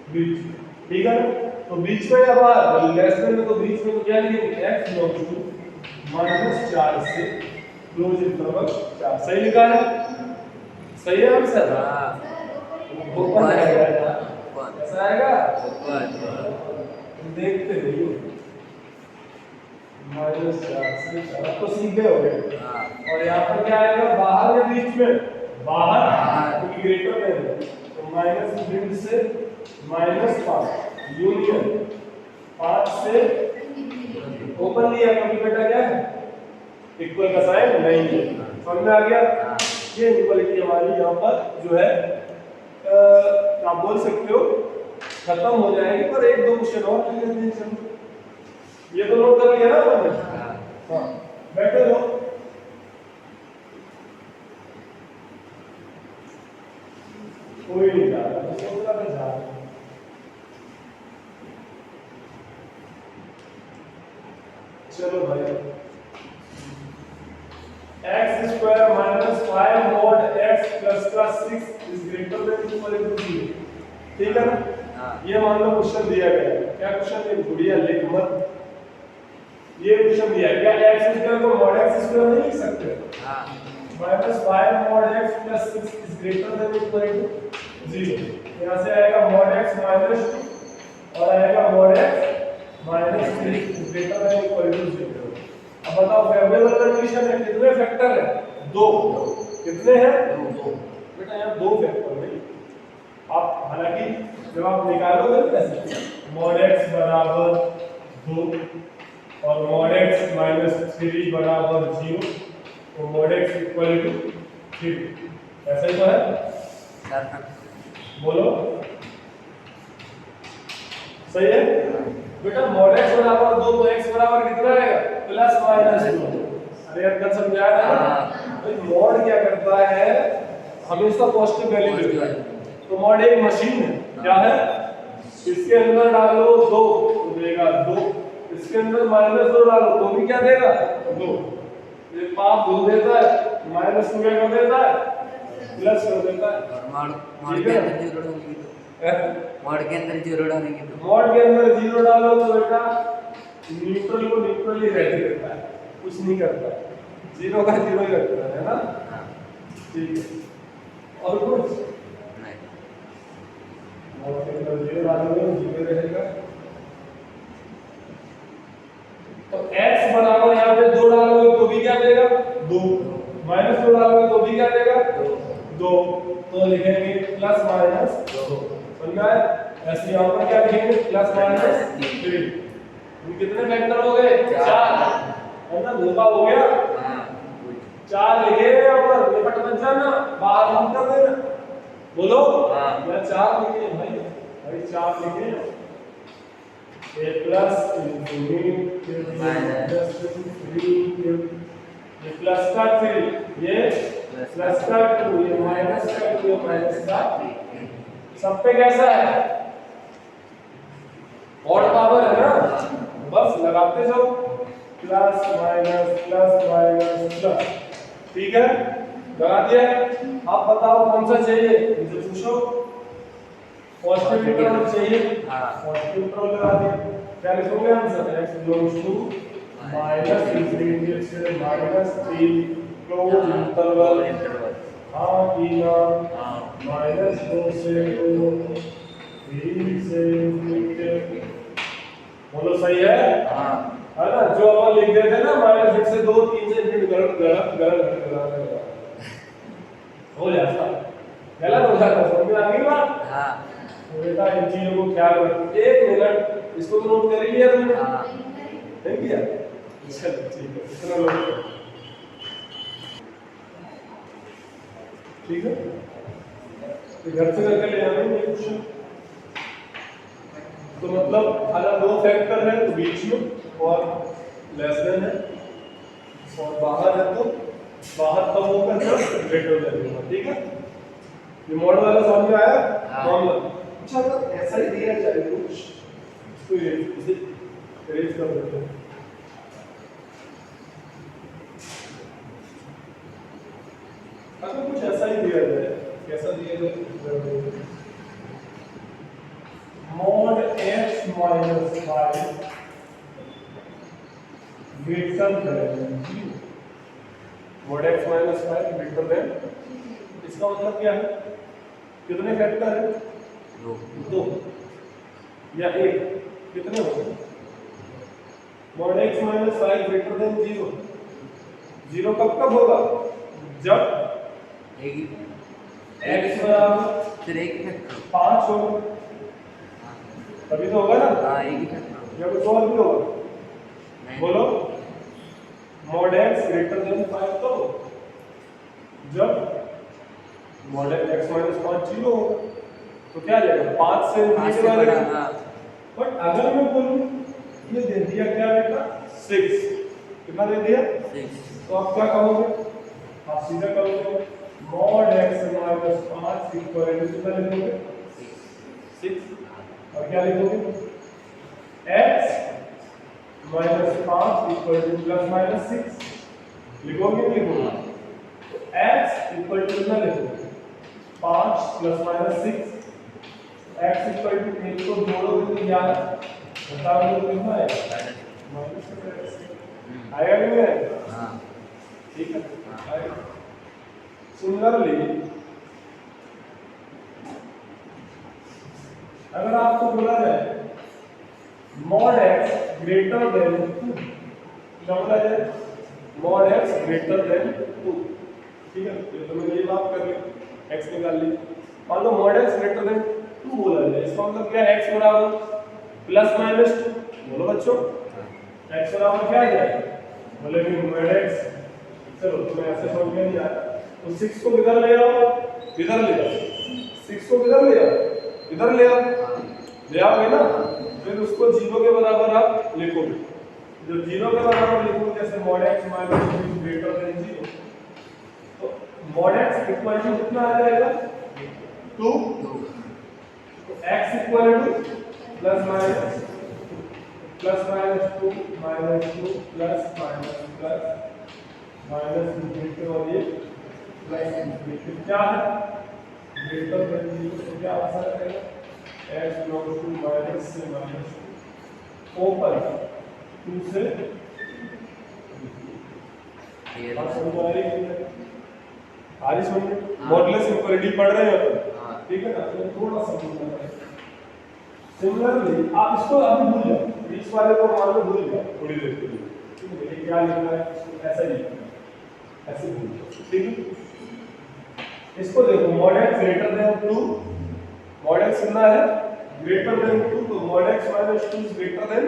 बीच, ठीक है। तो बीच में या बाहर लेस देन में, तो बीच में तो क्या लिखेंगे x बिलोंग्स टू माइनस 4 से क्लोज इंटरवल 4। सही लिखा है, सही है आंसर। ऊपर आएगा कैसा आएगा देखते रहिए माइनस 4 से 4 तो सीधे हो गए। और यहाँ पर क्या आएगा बाहर या बीच में, बाहर क्योंकि ग्रेटर देन है तो माइनस बिंद से माइनस 5 यूनियन 5 से ओपन लिया क्योंकि बेटा क्या है इक्वल का साइन नहीं है, समझ में आ गया। ये इक्वलिटी हमारी यहाँ पर जो है आप बोल सकते हो खत्म हो जाएगी, पर एक दो क्वेश्चन और ले लेते हैं। ये तो नोट कर लिया ना आपने, हाँ बैठे रहो। कोई नहीं जा रहा तो सोच रहा था जा रहा। चलो भाई x square minus 5 mod x plus का 6 is greater than equal to 0, ठीक है ना। ये मान लो क्वेश्चन दिया गया है, क्या क्वेश्चन है गुड़िया लिख मत, ये क्वेश्चन दिया है क्या x स्क्वायर को mod x स्क्वायर नहीं लिख सकते। हां minus 5 mod x plus 6 is greater than equal to 0। यहां से आएगा mod x माइनस 2 और आएगा mod x minus 3 is greater than equal to 0। अब बताओ फेवरेबल कंडीशन है कितने फैक्टर है दो, कितने हैं दो। बेटा यहाँ दो फैक्टर है, आप हालांकि जब आप निकालोगे कैसे mod x बराबर 2 और mod x माइनस 3 बराबर 0 तो mod x इक्वल टू 3 ऐसा ही तो है, बोलो सही है बेटा। mod x बराबर 2 तो x बराबर कितना आएगा प्लस माइनस 2। अरे यार कल समझ आया था भाई, mod क्या करता है हमेशा पॉजिटिव वैल्यू देता है। तो mod एक मशीन है, क्या है इसके अंदर डालो 2 तो देगा 2, इसके अंदर माइनस 2 डालो तो भी क्या देगा 2। ये पाप 2 देता है, माइनस 2 क्या कर देता है प्लस कर देता है। mod के अंदर जीरो डालेंगे तो mod के अंदर जीरो डालेंगे तो mod के अंदर 0 डालो तो बेटा न्यूट्रल को न्यूट्रल ही रहते रहता है, कुछ नहीं करता। जीरो का जीरो ही रखना है ना। हाँ ठीक है, और कुछ नहीं और के अंदर जीरो डालोगे जीरो रहेगा। तो x बराबर यहाँ पे 2 डालोगे तो भी क्या देगा 2, माइनस 2 डालोगे तो भी क्या देगा 2, तो लिखेंगे प्लस माइनस 2, समझ में आया। ऐसे यहाँ पर क्या लिखेंगे प्लस माइनस 3। कितने फैक्टर हो गए 4, है ना, 2 का हो गया हाँ 4 लिखे यहाँ पर, निपट बन जाना बाहर हम कर देना, बोलो हाँ। या 4 लिखे भाई, भाई 4 लिखे a प्लस माइनस 3, ये प्लस का 3, ये प्लस का 2, ये माइनस का 2, ये माइनस का 3। सब पे कैसा है ऑड पावर है ना, बस लगाते जाओ प्लस माइनस प्लस। ठीक है, लगा दिया। अब बताओ कौन सा चाहिए, मुझे पूछो। पॉजिटिव इंटरवल चाहिए, हाँ। पॉजिटिव इंटरवल लगा दिया। क्या लिखोगे answer, x belongs to minus infinity से माइनस 3 क्लोज इंटरवल, हाँ की ना, माइनस 2 से 2, 3 से इंफिनिटी। बोलो सही है, हाँ है ना। जो अपन लिख देते ना माइनस 1 से 2, 3 से इंफिनिटी, गलत हो जाता, गलत हो जाता। समझ में आ गई बात। हाँ तो बेटा इन चीजों को ख्याल रखो। 1 मिनट इसको तो नोट कर ही लिया तुमने, हाँ नहीं किया, चलो ठीक है, इतना नोट ठीक है। तो घर से करके ले आना ये क्वेश्चन। तो मतलब अगर 2 फैक्टर है तो बीच में और लेस देन है, और बाहर है तो बाहर कब होगा जब ग्रेटर देन होगा। ठीक है, ये मॉडल वाला समझ में आया। हाँ। नॉर्मल अच्छा, अगर ऐसा ही दिया जाए कुछ, इसको इरेज कर देते हैं। अगर कुछ ऐसा ही दिया जाए, कैसा दिया जाए, mod x minus 5 greater than 0, mod x minus 5 greater than, इसका मतलब क्या है, कितने फैक्टर है, 2 या 1, कितने हो गए। mod x minus 5 greater than 0, 0 कब कब होगा, जब एक ही x बराबर फिर एक ही फैक्टर 5 होगा, तभी तो होगा ना, हाँ एक ही फैक्टर या कुछ और भी होगा, नहीं बोलो। mod x greater than 5 तो जब mod x minus 5 0 होगा, तो क्या जाएगा 5 से पाँच नीचे से वाले। बड़ा हाँ बट अगर मैं बोलूं ये दे दिया क्या बेटा 6, कितना दे दिया, 6 तो आप क्या कहोगे, आप सीधा कहोगे mod x minus 5 equal to कितना लिखोगे 6, और क्या लिखोगे x minus 5 equal to plus minus 6 लिखोगे, नहीं लिखोगे, तो x इक्वल टू कितना लिखोगे 5 plus minus 6, x equal to 1 को जोड़ोगे तो यार बताओ तो कितना है, माइनस आएगा कि नहीं आएगा, हाँ ठीक है आएगा। सिमिलरली अगर आपको बोला जाए mod x ग्रेटर देन 2, क्या बोला जाए mod x ग्रेटर देन 2, ठीक है, तो मैंने ये बात कर ली, x निकाल ली। मान लो mod x ग्रेटर देन 2 बोला जाए, इसका मतलब क्या है, x बराबर प्लस माइनस 2, बोलो बच्चों, x बराबर क्या है, बोले कि mod x, चलो तुम्हें ऐसे समझ में नहीं आया तो 6 को किधर ले आओ, इधर ले आओ, 6 को किधर ले आओ, इधर ले आओ, ले आओगे ना, फिर उसको 0 के बराबर आप लिखोगे, जब 0 के बराबर लिखोगे जैसे mod x minus 2 greater than 0, तो mod x इक्वल टू कितना आ जाएगा 2, तो x equal to plus minus 2 minus 2 plus minus infinity, और ये प्लस इंफिनिटी क्या है ग्रेटर देन 0, तो क्या आंसर आएगा x बिलोंग्स टू माइनस से माइनस 2 ओपन 2 से क्लियर बात समझ आ रही है? आ रही समझ में? हाँ। मॉडुलस इक्वालिटी पढ़ रहे हो तो हाँ ठीक है ना? तो थोड़ा सा समझना है। सिमिलरली आप इसको अभी भूल जाओ, इस वाले को मान लो भूल जाओ थोड़ी देर के लिए, ठीक है? ये क्या लिखना है, इसको ऐसा ही लिखना है, ऐसे भूल जाओ, ठीक है? इसको देखो, mod x greater then 2, mod x कितना है ग्रेटर देन 2, तो mod x minus 2 is greater than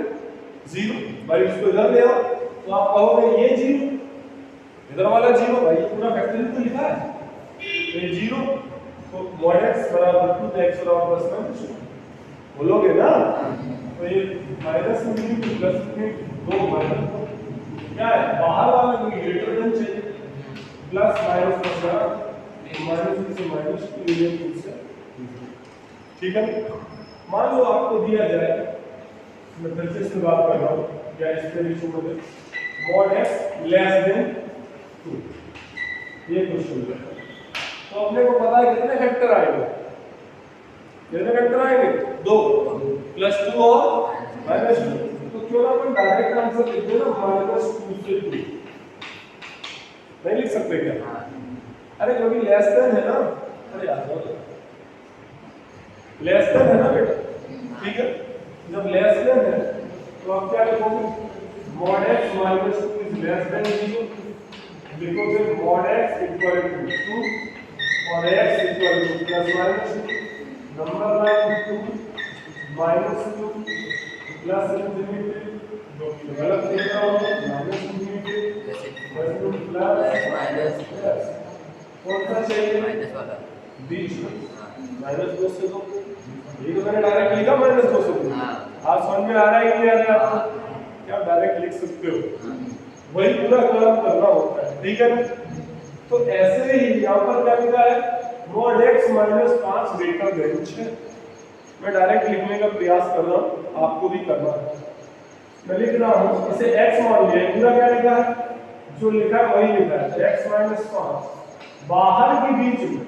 0। भाई इसको इधर ले आओ तो आप कहोगे ये 0, इधर वाला 0, भाई ये पूरा फैक्टोरियल तो लिखा है, तो ये 0, तो mod x बराबर 2 x बराबर प्लस माइनस 2 बोलोगे ना? तो ये माइनस में प्लस में 2 माइनस क्या है, बाहर वाला कोई ग्रेटर देन चाहिए, प्लस माइनस प्लस माइनस से माइनस 2 मिलियन से, ठीक है? मान लो आपको दिया जाए, मैं फिर से इसमें बात कर रहा हूँ, क्या इसके बीच में mod x लेस देन 2, ये क्वेश्चन है। तो अपने को पता है कितने फैक्टर आएंगे, कितने फैक्टर आएंगे 2 प्लस 2 और माइनस 2, तो क्यों ना अपन डायरेक्ट आंसर लिख दे ना माइनस 2 से 2, नहीं लिख सकते क्या? अरे क्योंकि लेस देन है ना, अरे यार लेस देन है ना बेटा, ठीक है? जब लेस देन है तो आप क्या लिखोगे, mod x minus 2 is less than 0, लिखोगे mod x equal to 2 और x equal to plus minus 2, number line 2 minus 2 plus infinity, जो कि गलत लिख रहा हूँ, minus infinity plus माइनस कौन सा चाहिए, माइनस वाला बीच में माइनस 2 से 2, ये तो मैंने डायरेक्ट लिखा माइनस 2 से 2, आप समझ में आ रहा है कि नहीं आ रहा है आपको? क्या डायरेक्ट लिख सकते हो, वही पूरा काम करना होता है, ठीक है ना? तो ऐसे ही यहाँ पर क्या लिखा है, mod x minus 5 greater than 6, मैं डायरेक्ट लिखने का प्रयास कर रहा हूँ, आपको भी करना है। मैं लिख रहा हूँ, इसे x मान लिया, पूरा क्या लिखा है, जो लिखा है वही लिखा है, x minus 5 बाहर के बीच में,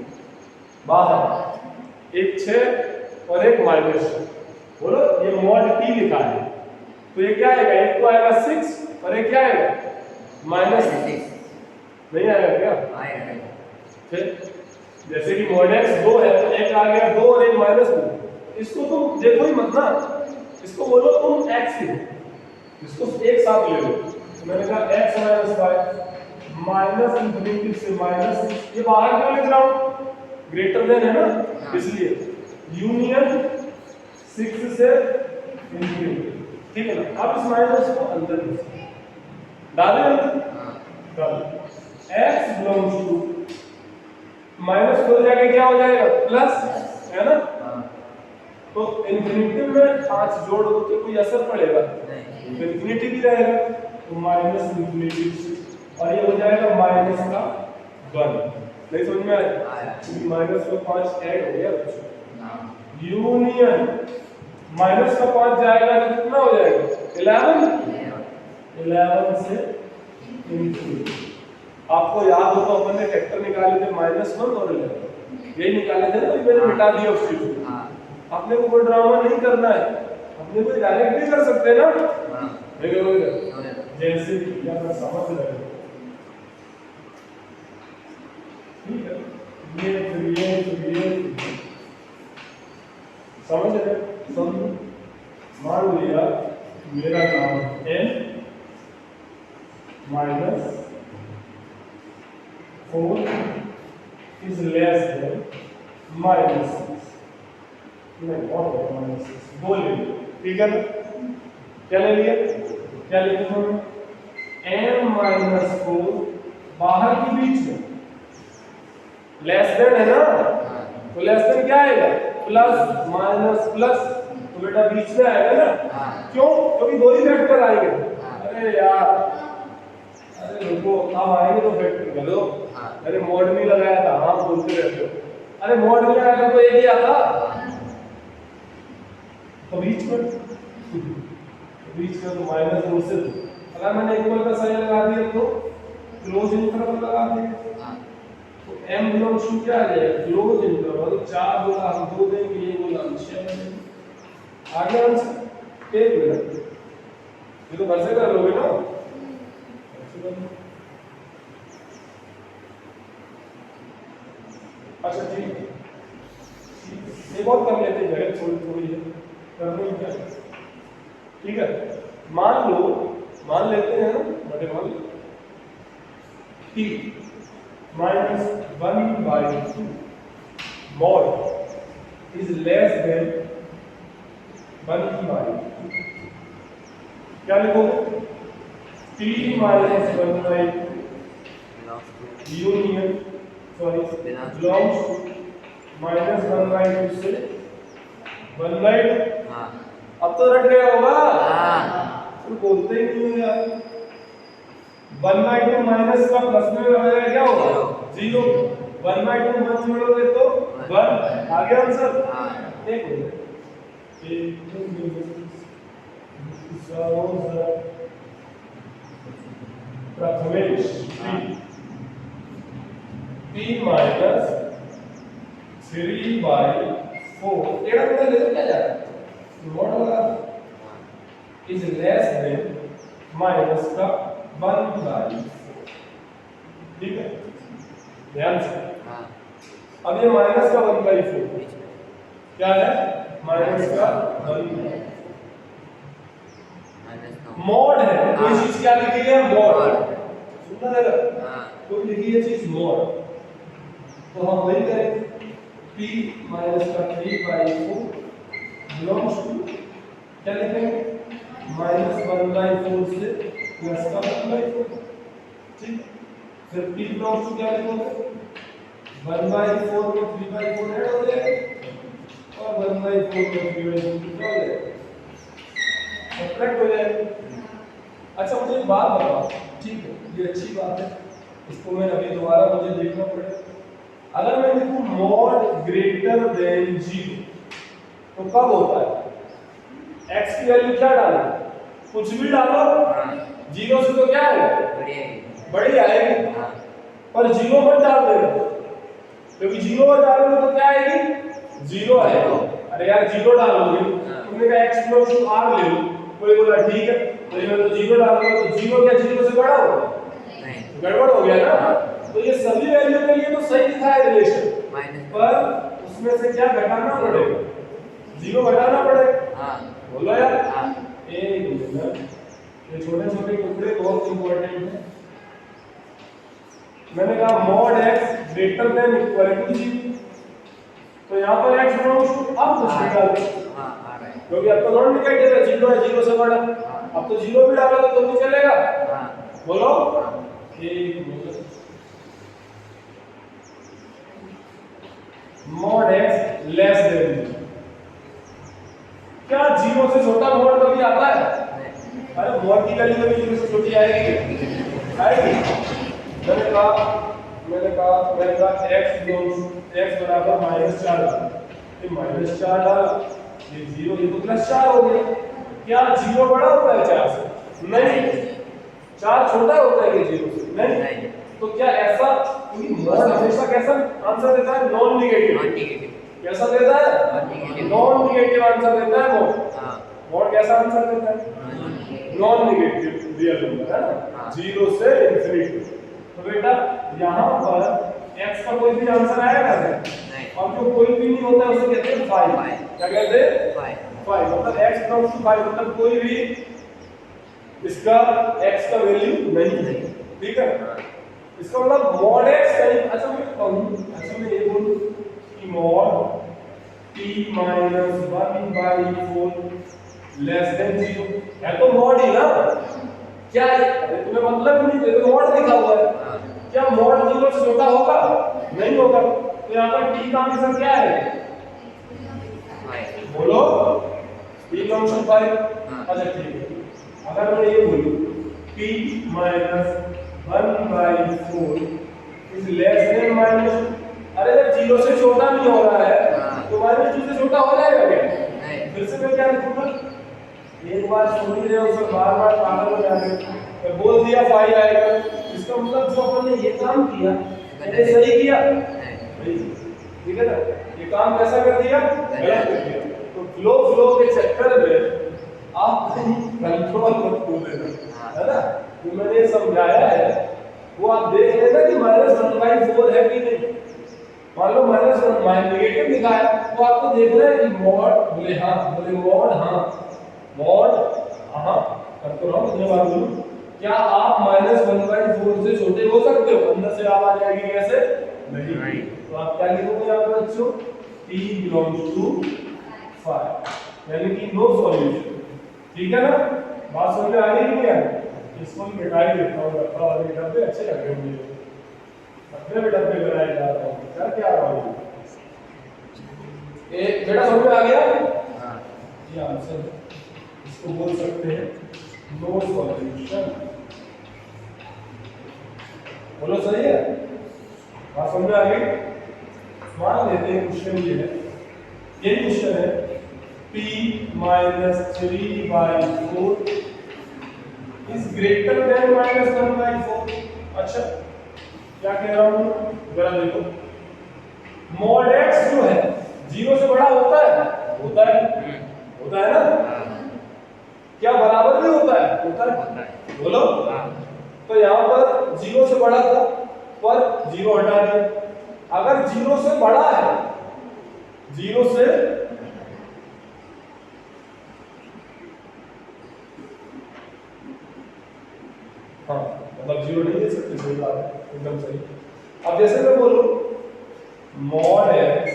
बाहर एक 6 और एक माइनस, बोलो ये mod t लिखा है, तो ये क्या आएगा, एक तो आएगा 6 और एक क्या आएगा माइनस 6, नहीं आएगा क्या? आएगा। फिर जैसे कि mod x 2 है तो एक आ गया 2 और एक माइनस 2, इसको तुम देखो ही मत ना, इसको बोलो तुम x ही, इसको एक साथ ले लो, तो मैंने कहा x माइनस 5 माइनस इंफिनिटी से माइनस 6, ये बाहर क्यों लिख रहा हूँ, ग्रेटर देन है ना, इसलिए यूनियन 6 से इंफिनिटी, ठीक है ना? अब इस माइनस को अंदर डालें, अंदर डालें, x बिलोंग्स टू माइनस हो जाएगा, क्या हो जाएगा प्लस, है ना? तो इंफिनिटी में 5 जोड़ दो तो कोई असर पड़ेगा नहीं, तो इंफिनिटी भी रहेगा, तो माइनस इंफिनिटी, और ये हो जाएगा माइनस का 1, नहीं समझ में आया? माइनस का 5 ऐड हो गया, यूनियन माइनस का 5 जाएगा तो कितना हो जाएगा 11 से इंफिनिटी। आपको याद हो तो अपन ने फैक्टर निकाले थे -1 और 11, यही निकाले थे ना, तो मैंने मिटा दिया उस चीज को। अपने को कोई ड्रामा नहीं करना है, अपने को डायरेक्ट भी कर सकते हैं ना, नहीं करोगे जैसे भी, या मैं समझ रहे हो, ठीक है? ये समझ रहे, मान लिया मेरा नाम n minus 4 is less than minus 6, नहीं और minus 6 दो ले लिया, ठीक है ना? क्या ले लिया, क्या लिखे हमने, n माइनस 4 बाहर के बीच में, लेस देन है ना, तो लेस देन क्या आएगा, प्लस माइनस प्लस, तो बेटा बीच में आएगा ना, क्यों? क्योंकि दो ही फैक्टर आएंगे। अरे यार, अरे रुको, अब आएंगे तो फैक्टर कर दो। अरे मॉड नहीं लगाया था, हाँ बोलते रहते हो, अरे मॉड नहीं लगाया था तो एक ही आता, तो बीच में तो माइनस 2 से 2, अगर मैंने इक्वल का साइन लगा दिया तो क्लोज इंटरवल लगा दिया, तो m बिलोंग्स टू क्या आ जाएगा, क्लोज इंटरवल, 4 बोला हम 2 देंगे, ये बोला हम 6 देंगे, आगे आंसर 1 मिनट, ये तो भर से कर लोगे ना, अच्छा ठीक है, ये बहुत कम लेते हैं, थोड़ी थोड़ी है करने में क्या है? ठीक है, मान लेते हैं बटे मान t minus 1/2 mod is less than 1/2। क्या लिखोगे? t minus 1/2 union belongs to minus 1/2 से 1/2। हाँ अब तो रट गया होगा, हाँ तो बोलते ही नहीं हो यार। 1/2 माइनस का प्लस में हो जाएगा, क्या होगा? 0। 1/2 मत जोड़ोगे तो 1 आ गया आंसर। हाँ एक हो गया, प्रथमेश p माइनस 3/4 टेढ़ा मेढ़ा ले तो क्या जा रहा है, नोट लगा इज लेस देन माइनस का 1/4। ठीक है, ध्यान से। हाँ अब ये माइनस का 1/4 क्या है? माइनस का 1/4 मॉड है। कोई चीज क्या लिखी है? मॉड। सुनना जरा, हाँ कोई लिखी है चीज मॉड, तो हम वही करें। p माइनस का 3/4 बिलोंग्स टू क्या लिखेंगे? माइनस 1/4 से प्लस का 1/4। ठीक, फिर p बिलोंग्स टू क्या लिखोगे? 1/4 में 3/4 ऐड हो जाएगा और 1/4 में 3/4 क्या हो जाएगा? सब्ट्रैक्ट हो जाएगा। अच्छा मुझे एक बात बताओ, ठीक है ये अच्छी बात है, इसको मैं अभी दोबारा मुझे देखना पड़ेगा। अगर मैं लिखूं मॉड ग्रेटर देन 0 तो कब होता है? x की वैल्यू क्या डालो? कुछ भी डालो, 0 से तो क्या आएगा? बड़ी आएगी। हाँ पर 0 मत डाल देना, क्योंकि 0 मत डालोगे तो क्या आएगी? 0 आएगा। अरे यार 0 डालोगे, तुमने कहा x प्लस r ले लो, कोई बोला ठीक है, तो ये तो 0 डालूंगा तो 0 क्या 0 से बड़ा होगा? नहीं, गड़बड़ हो गया ना। तो ये सभी वैल्यू के लिए तो सही दिखा है रिलेशन, पर उसमें से क्या घटाना पड़ेगा? 0 घटाना पड़ेगा। हाँ बोलो यार। हाँ एक मिनट, ये छोटे छोटे टुकड़े बहुत इंपॉर्टेंट है। मैंने कहा mod x greater than equal to 0, तो यहाँ पर x बिलोंग्स टू अब कुछ भी डाल दो, हाँ आ रहा है। क्योंकि अब तो नॉन नेगेटिव है, 0 है, 0 से बड़ा। अब तो 0 भी डालोगे तो भी चलेगा। हाँ बोलो। हाँ एक minute, mod x less than, क्या 0 से छोटा मॉड कभी आता है? अरे मॉड की वैल्यू कभी 0 से छोटी आएगी? आएगी। मैंने कहा x बराबर -4 डाला, ये -4 डाला, ये 0, ये तो +4 हो गया। क्या 0 बड़ा होता है 4 से? नहीं। 4 छोटा होता है कि 0 से? नहीं। तो क्या ऐसा, क्योंकि मॉड हमेशा कैसा आंसर देता है? Non negative. कैसा देता है? नॉन नेगेटिव आंसर देता है मॉड। मॉड कैसा आंसर देता है? नॉन नेगेटिव रियल नंबर, है ना, 0 से इंफिनिटी। तो बेटा यहाँ पर x का कोई भी आंसर आएगा नहीं, और जो कोई भी नहीं होता है उसे कहते हैं 5। क्या कहते हैं? 5। मतलब x बिलोंग्स टू 5, मतलब कोई भी इसका x का वैल्यू नहीं है। ठीक है, इसका मतलब मॉड x कहीं, अच्छा मैं कहूँ, अच्छा मैं ये बोलूँ कि mod p minus 1/4 less than 0 है तो मॉड ही ना। क्या है? अरे तुम्हें मतलब नहीं, देखो मॉड लिखा हुआ है। क्या मॉड 0 से छोटा होगा? नहीं होगा। तो यहाँ पर t का आंसर क्या है? बोलो, p बिलोंग्स टू 5। अच्छा ठीक है, अगर मैं ये बोलूं p minus 1/4 is less then minus, अरे जब 0 से छोटा नहीं हो रहा है तो -2 से छोटा हो जाएगा क्या? नहीं। फिर से मैं क्या लिखूंगा? एक बार सुन लिया उसे बार-बार पागल हो जाएंगे। मैं बोल दिया 5 आएगा, इसका मतलब जो अपन ने ये काम किया मैंने सही किया? नहीं। ठीक है ना, ये काम कैसा कर दिया? गलत कर दिया। तो फ्लो के चक्कर में आप कहीं कंट्रोल मत खो देना, है ना। जो मैंने समझाया है वो आप देख लेना कि -1/4 है कि नहीं। मान लो -1 नेगेटिव लिखा है तो आपको देखना है कि मॉड बोले हाँ, बोले मॉड हाँ, मॉड हाँ करते रहो। इतने बार बोलो क्या आप -1/4 से छोटे हो सकते हो? अंदर से आप आ जाएगी कैसे? नहीं। तो आप क्या लिखोगे यहाँ पर बच्चों? t बिलोंग्स टू 5 यानी कि नो सॉल्यूशन। ठीक है ना? बात समझ में आ रही है क्या? इसको भी मिटा ही देता हूँ, रखा वाले डब्बे अच्छे लग रहे हैं मुझे, डब्बे डब्बे बनाए जा रहा हूँ, क्या क्या आ रहा हूँ। एक बेटा समझ में आ गया? हाँ। ये आंसर इसको बोल सकते हैं नो सॉल्यूशन। बोलो सही है? बात समझ में आ गई? मान लेते हैं क्वेश्चन ये है, ये क्वेश्चन है p - 3/4 इज ग्रेटर देन -1/4। अच्छा क्या कह रहा हूं जरा देखो, मॉड x जो है 0 से बड़ा होता है? होता है ना? क्या बराबर भी होता है? होता है। बोलो। तो यहाँ पर 0 से बड़ा था पर 0 हटा दिया। अगर 0 से बड़ा है, 0 से हाँ मतलब 0 नहीं दे सकते, सही बात है, एकदम सही। अब जैसे मैं बोलूं मॉड x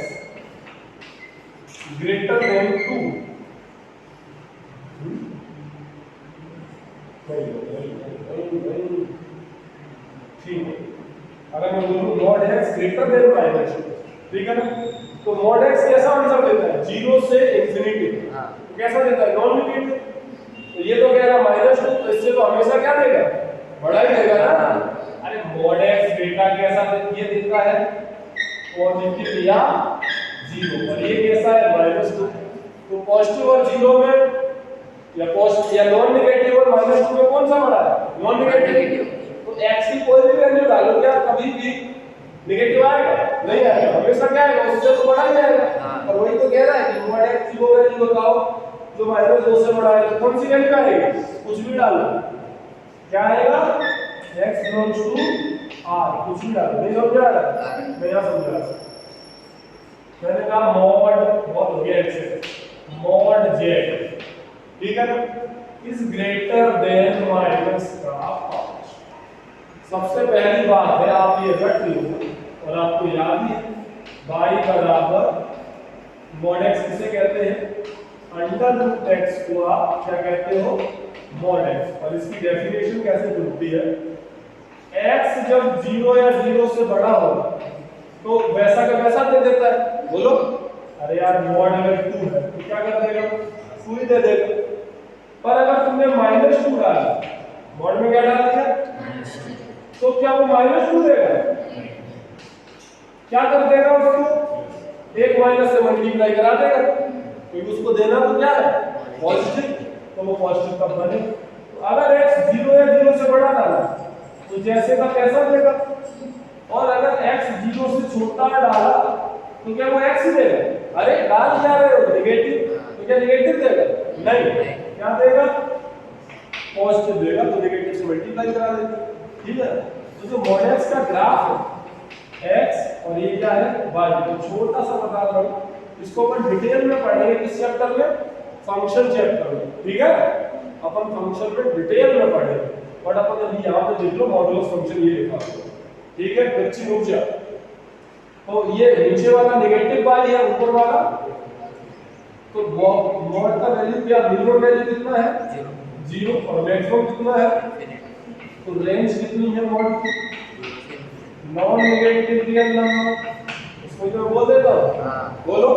ग्रेटर देन 2, ठीक है। अगर मैं बोलूं मॉड x ग्रेटर देन -2, ठीक है ना? तो मॉड x कैसा आंसर देता है? 0 से इंफिनिटी। तो कैसा देता है? Non negative. तो ये तो कह रहा -2, तो इससे तो हमेशा क्या देगा? बड़ा ही देगा ना। अरे मॉड x डेटा कैसा ये देता है? पॉजिटिव या 0, और ये कैसा है? -2। तो पॉजिटिव और 0 में या पॉजिटिव या नॉन नेगेटिव और -2 में कौन सा बड़ा है? Non negative. तो x की कोई भी वैल्यू डालो, क्या कभी भी नेगेटिव आएगा? नहीं आएगा, हमेशा क्या आएगा? उससे तो बड़ा ही आएगा। और वही तो कह रहा है कि मॉड x की वो वैल्यू बताओ जो -2 से बड़ा है, तो कौन सी वैल्यू आएगी? कुछ भी डालो, क्या आएगा? x बिलोंग्स टू r, कुछ भी डालो। नहीं समझ आ रहा? मैं यहां समझ रहा, मैंने कहा मॉड, बहुत हो गया x, मॉड z, ठीक है ना, इज ग्रेटर देन -5। सबसे पहली बात है आप ये रट लो और आपको याद ही है, y बराबर मॉड x किसे कहते हैं? √x को आप क्या कहते हो? Mod x। और इसकी डेफिनेशन कैसे खुलती है? x जब 0 या 0 से बड़ा होगा तो वैसा का वैसा दे देता है। बोलो। अरे यार मॉड अगर 2 है तो क्या कर देगा? 2 ही दे देगा। पर अगर तुमने -2 डाला, मॉड में क्या डाल दिया? तो क्या वो -2 देगा? क्या कर देगा उसको? एक माइनस से मल्टीप्लाई करा देगा, क्योंकि उसको देना तो क्या है? पॉजिटिव। तो वो पॉजिटिव तब बने। तो अगर x 0 या 0 से बड़ा डाला तो जैसे का कैसा देगा? और अगर x 0 से छोटा डाला तो क्या वो x देगा? अरे डाल क्या रहे हो? नेगेटिव। तो क्या नेगेटिव देगा? नहीं। क्या देगा? पॉजिटिव देगा। तो नेगेटिव से मल्टीप्लाई करा देगा, ठीक है। तो जो मॉड x का ग्राफ है x और ये क्या है? y। तो छोटा सा बता रहा हूं, इसको अपन डिटेल में पढ़ेंगे किस चैप्टर में? फंक्शन चैप्टर में, ठीक है। अपन फंक्शन में डिटेल में पढ़ेंगे, बट अपन अभी यहां पे देख लो मॉडुलस फंक्शन ये लिखा है, ठीक है। बच्ची रुक जा। तो ये नीचे वाला नेगेटिव y है, ऊपर वाला तो मॉड का वैल्यू क्या? मिनिमम वैल्यू कितना है? 0 और मैक्सिमम कितना है? तो रेंज कितनी है मॉड की? नॉन नेगेटिव रियल नंबर, इसको तो बोल देता हूं। बोलो,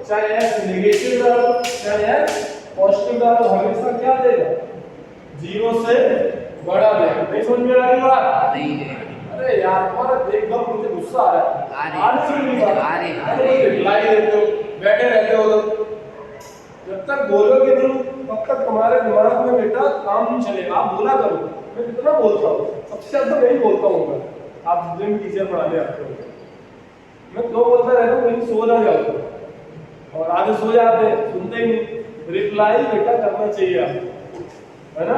चाहे x नेगेटिव डालो चाहे x पॉजिटिव डालो, हमेशा क्या देगा? 0 से बड़ा देगा। नहीं समझ में आ रही बात? नहीं है। अरे यार और एकदम मुझे गुस्सा आ रहा है। आज से नहीं बात आ रही है। अरे रिप्लाई देते हो, बैठे रहते हो, जब तक बोलोगे नहीं तब तक तुम्हारे दिमाग में बेटा काम नहीं चलेगा। आप बोला करो। मैं कितना बोलता हूँ, सबसे ज्यादा मैं ही बोलता हूँ। आप जिन टीचर पढ़ाने आते हो, मैं तो बोलता रहता हूँ कहीं सो ना जाओ, और आधे सो जाते हैं, सुनते ही नहीं। रिप्लाई बेटा करना चाहिए आपको, है ना।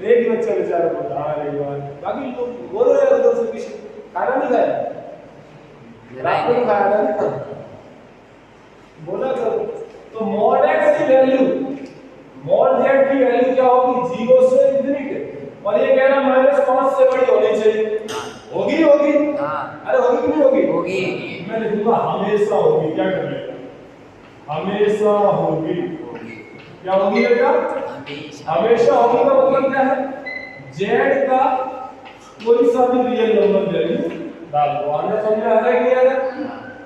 एक ही बच्चा बेचारा बोला हाँ रे यार, बाकी लोग बोलो यार उधर से कुछ खाना नहीं खाया, रात में खाया था ना, बोला करो। तो मॉड एक्स की वैल्यू, मॉड जेड की वैल्यू क्या होगी? 0 से इंफिनिटी, और ये कह रहा -5 से बड़ी होनी चाहिए। होगी होगी, अरे होगी कि नहीं होगी? होगी। मैं लिखूंगा हमेशा होगी। क्या कर लेगा? हमेशा होगी। क्या होगी बेटा? हमेशा होगी का मतलब क्या है? जेड का कोई सा भी रियल नंबर वैल्यू डाल दो। आने समझ में आ रहा है कि नहीं आ रहा?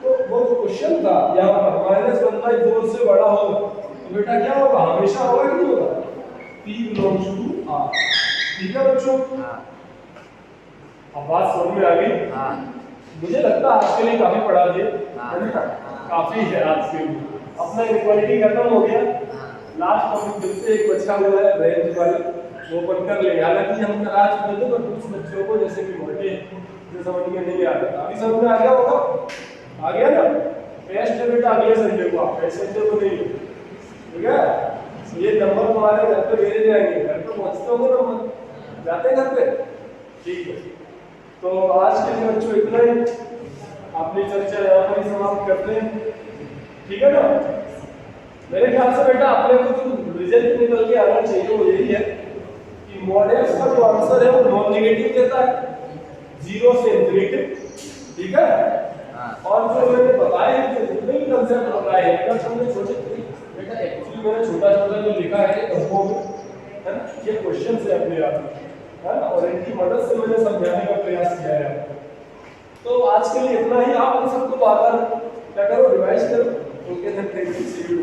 तो वो जो क्वेश्चन था यहाँ पर -1/4 से बड़ा होगा, तो बेटा क्या होगा? हमेशा होगा कि नहीं होगा? P belongs to R। ठीक है बच्चों? अब बात समझ में आ गई? मुझे लगता है आज के लिए काफी पढ़ा दिए, है ना? काफी है आज के लिए। अपना इक्वालिटी खत्म हो गया। लास्ट टॉपिक फिर से एक बचा हुआ है, रेंज वाला, वो अपन कर लेंगे। हालांकि हम करा चुके थे, पर कुछ बच्चों को जैसे कि मोटे जो समझ में नहीं आ रहा था, अभी समझ में आ गया होगा? आ गया ना? टेस्ट है बेटा अगले संडे को, आप टेस्ट संडे को नहीं, ठीक है? ये नंबर तुम्हारे घर पे भेजे जाएंगे। घर पे पहुंचते होंगे नंबर, जाते हैं घर पे? ठीक है। तो आज के लिए बच्चों इतना ही, अपनी चर्चा यहाँ पर ही समाप्त करते हैं, ठीक है ना? मेरे ख्याल से बेटा अपने को जो रिजल्ट निकल के आना चाहिए वो यही है कि मॉड एक्स का जो आंसर है वो नॉन नेगेटिव देता है, 0 से इंफिनिटी, ठीक है? और जो मैंने बताया है, जितने भी कंसेप्ट बताए हैं, अगर तुमने छोटे बेटा एक्चुअली मैंने छोटा छोटा जो लिखा है वो है ना, ये क्वेश्चन है अपने आप में, है ना? और इनकी मदद से मैंने समझाने का प्रयास किया है। तो आज के लिए इतना ही। आप इन सबको बार-बार क्या करो, रिवाइज करो। Okay, thank you, see you.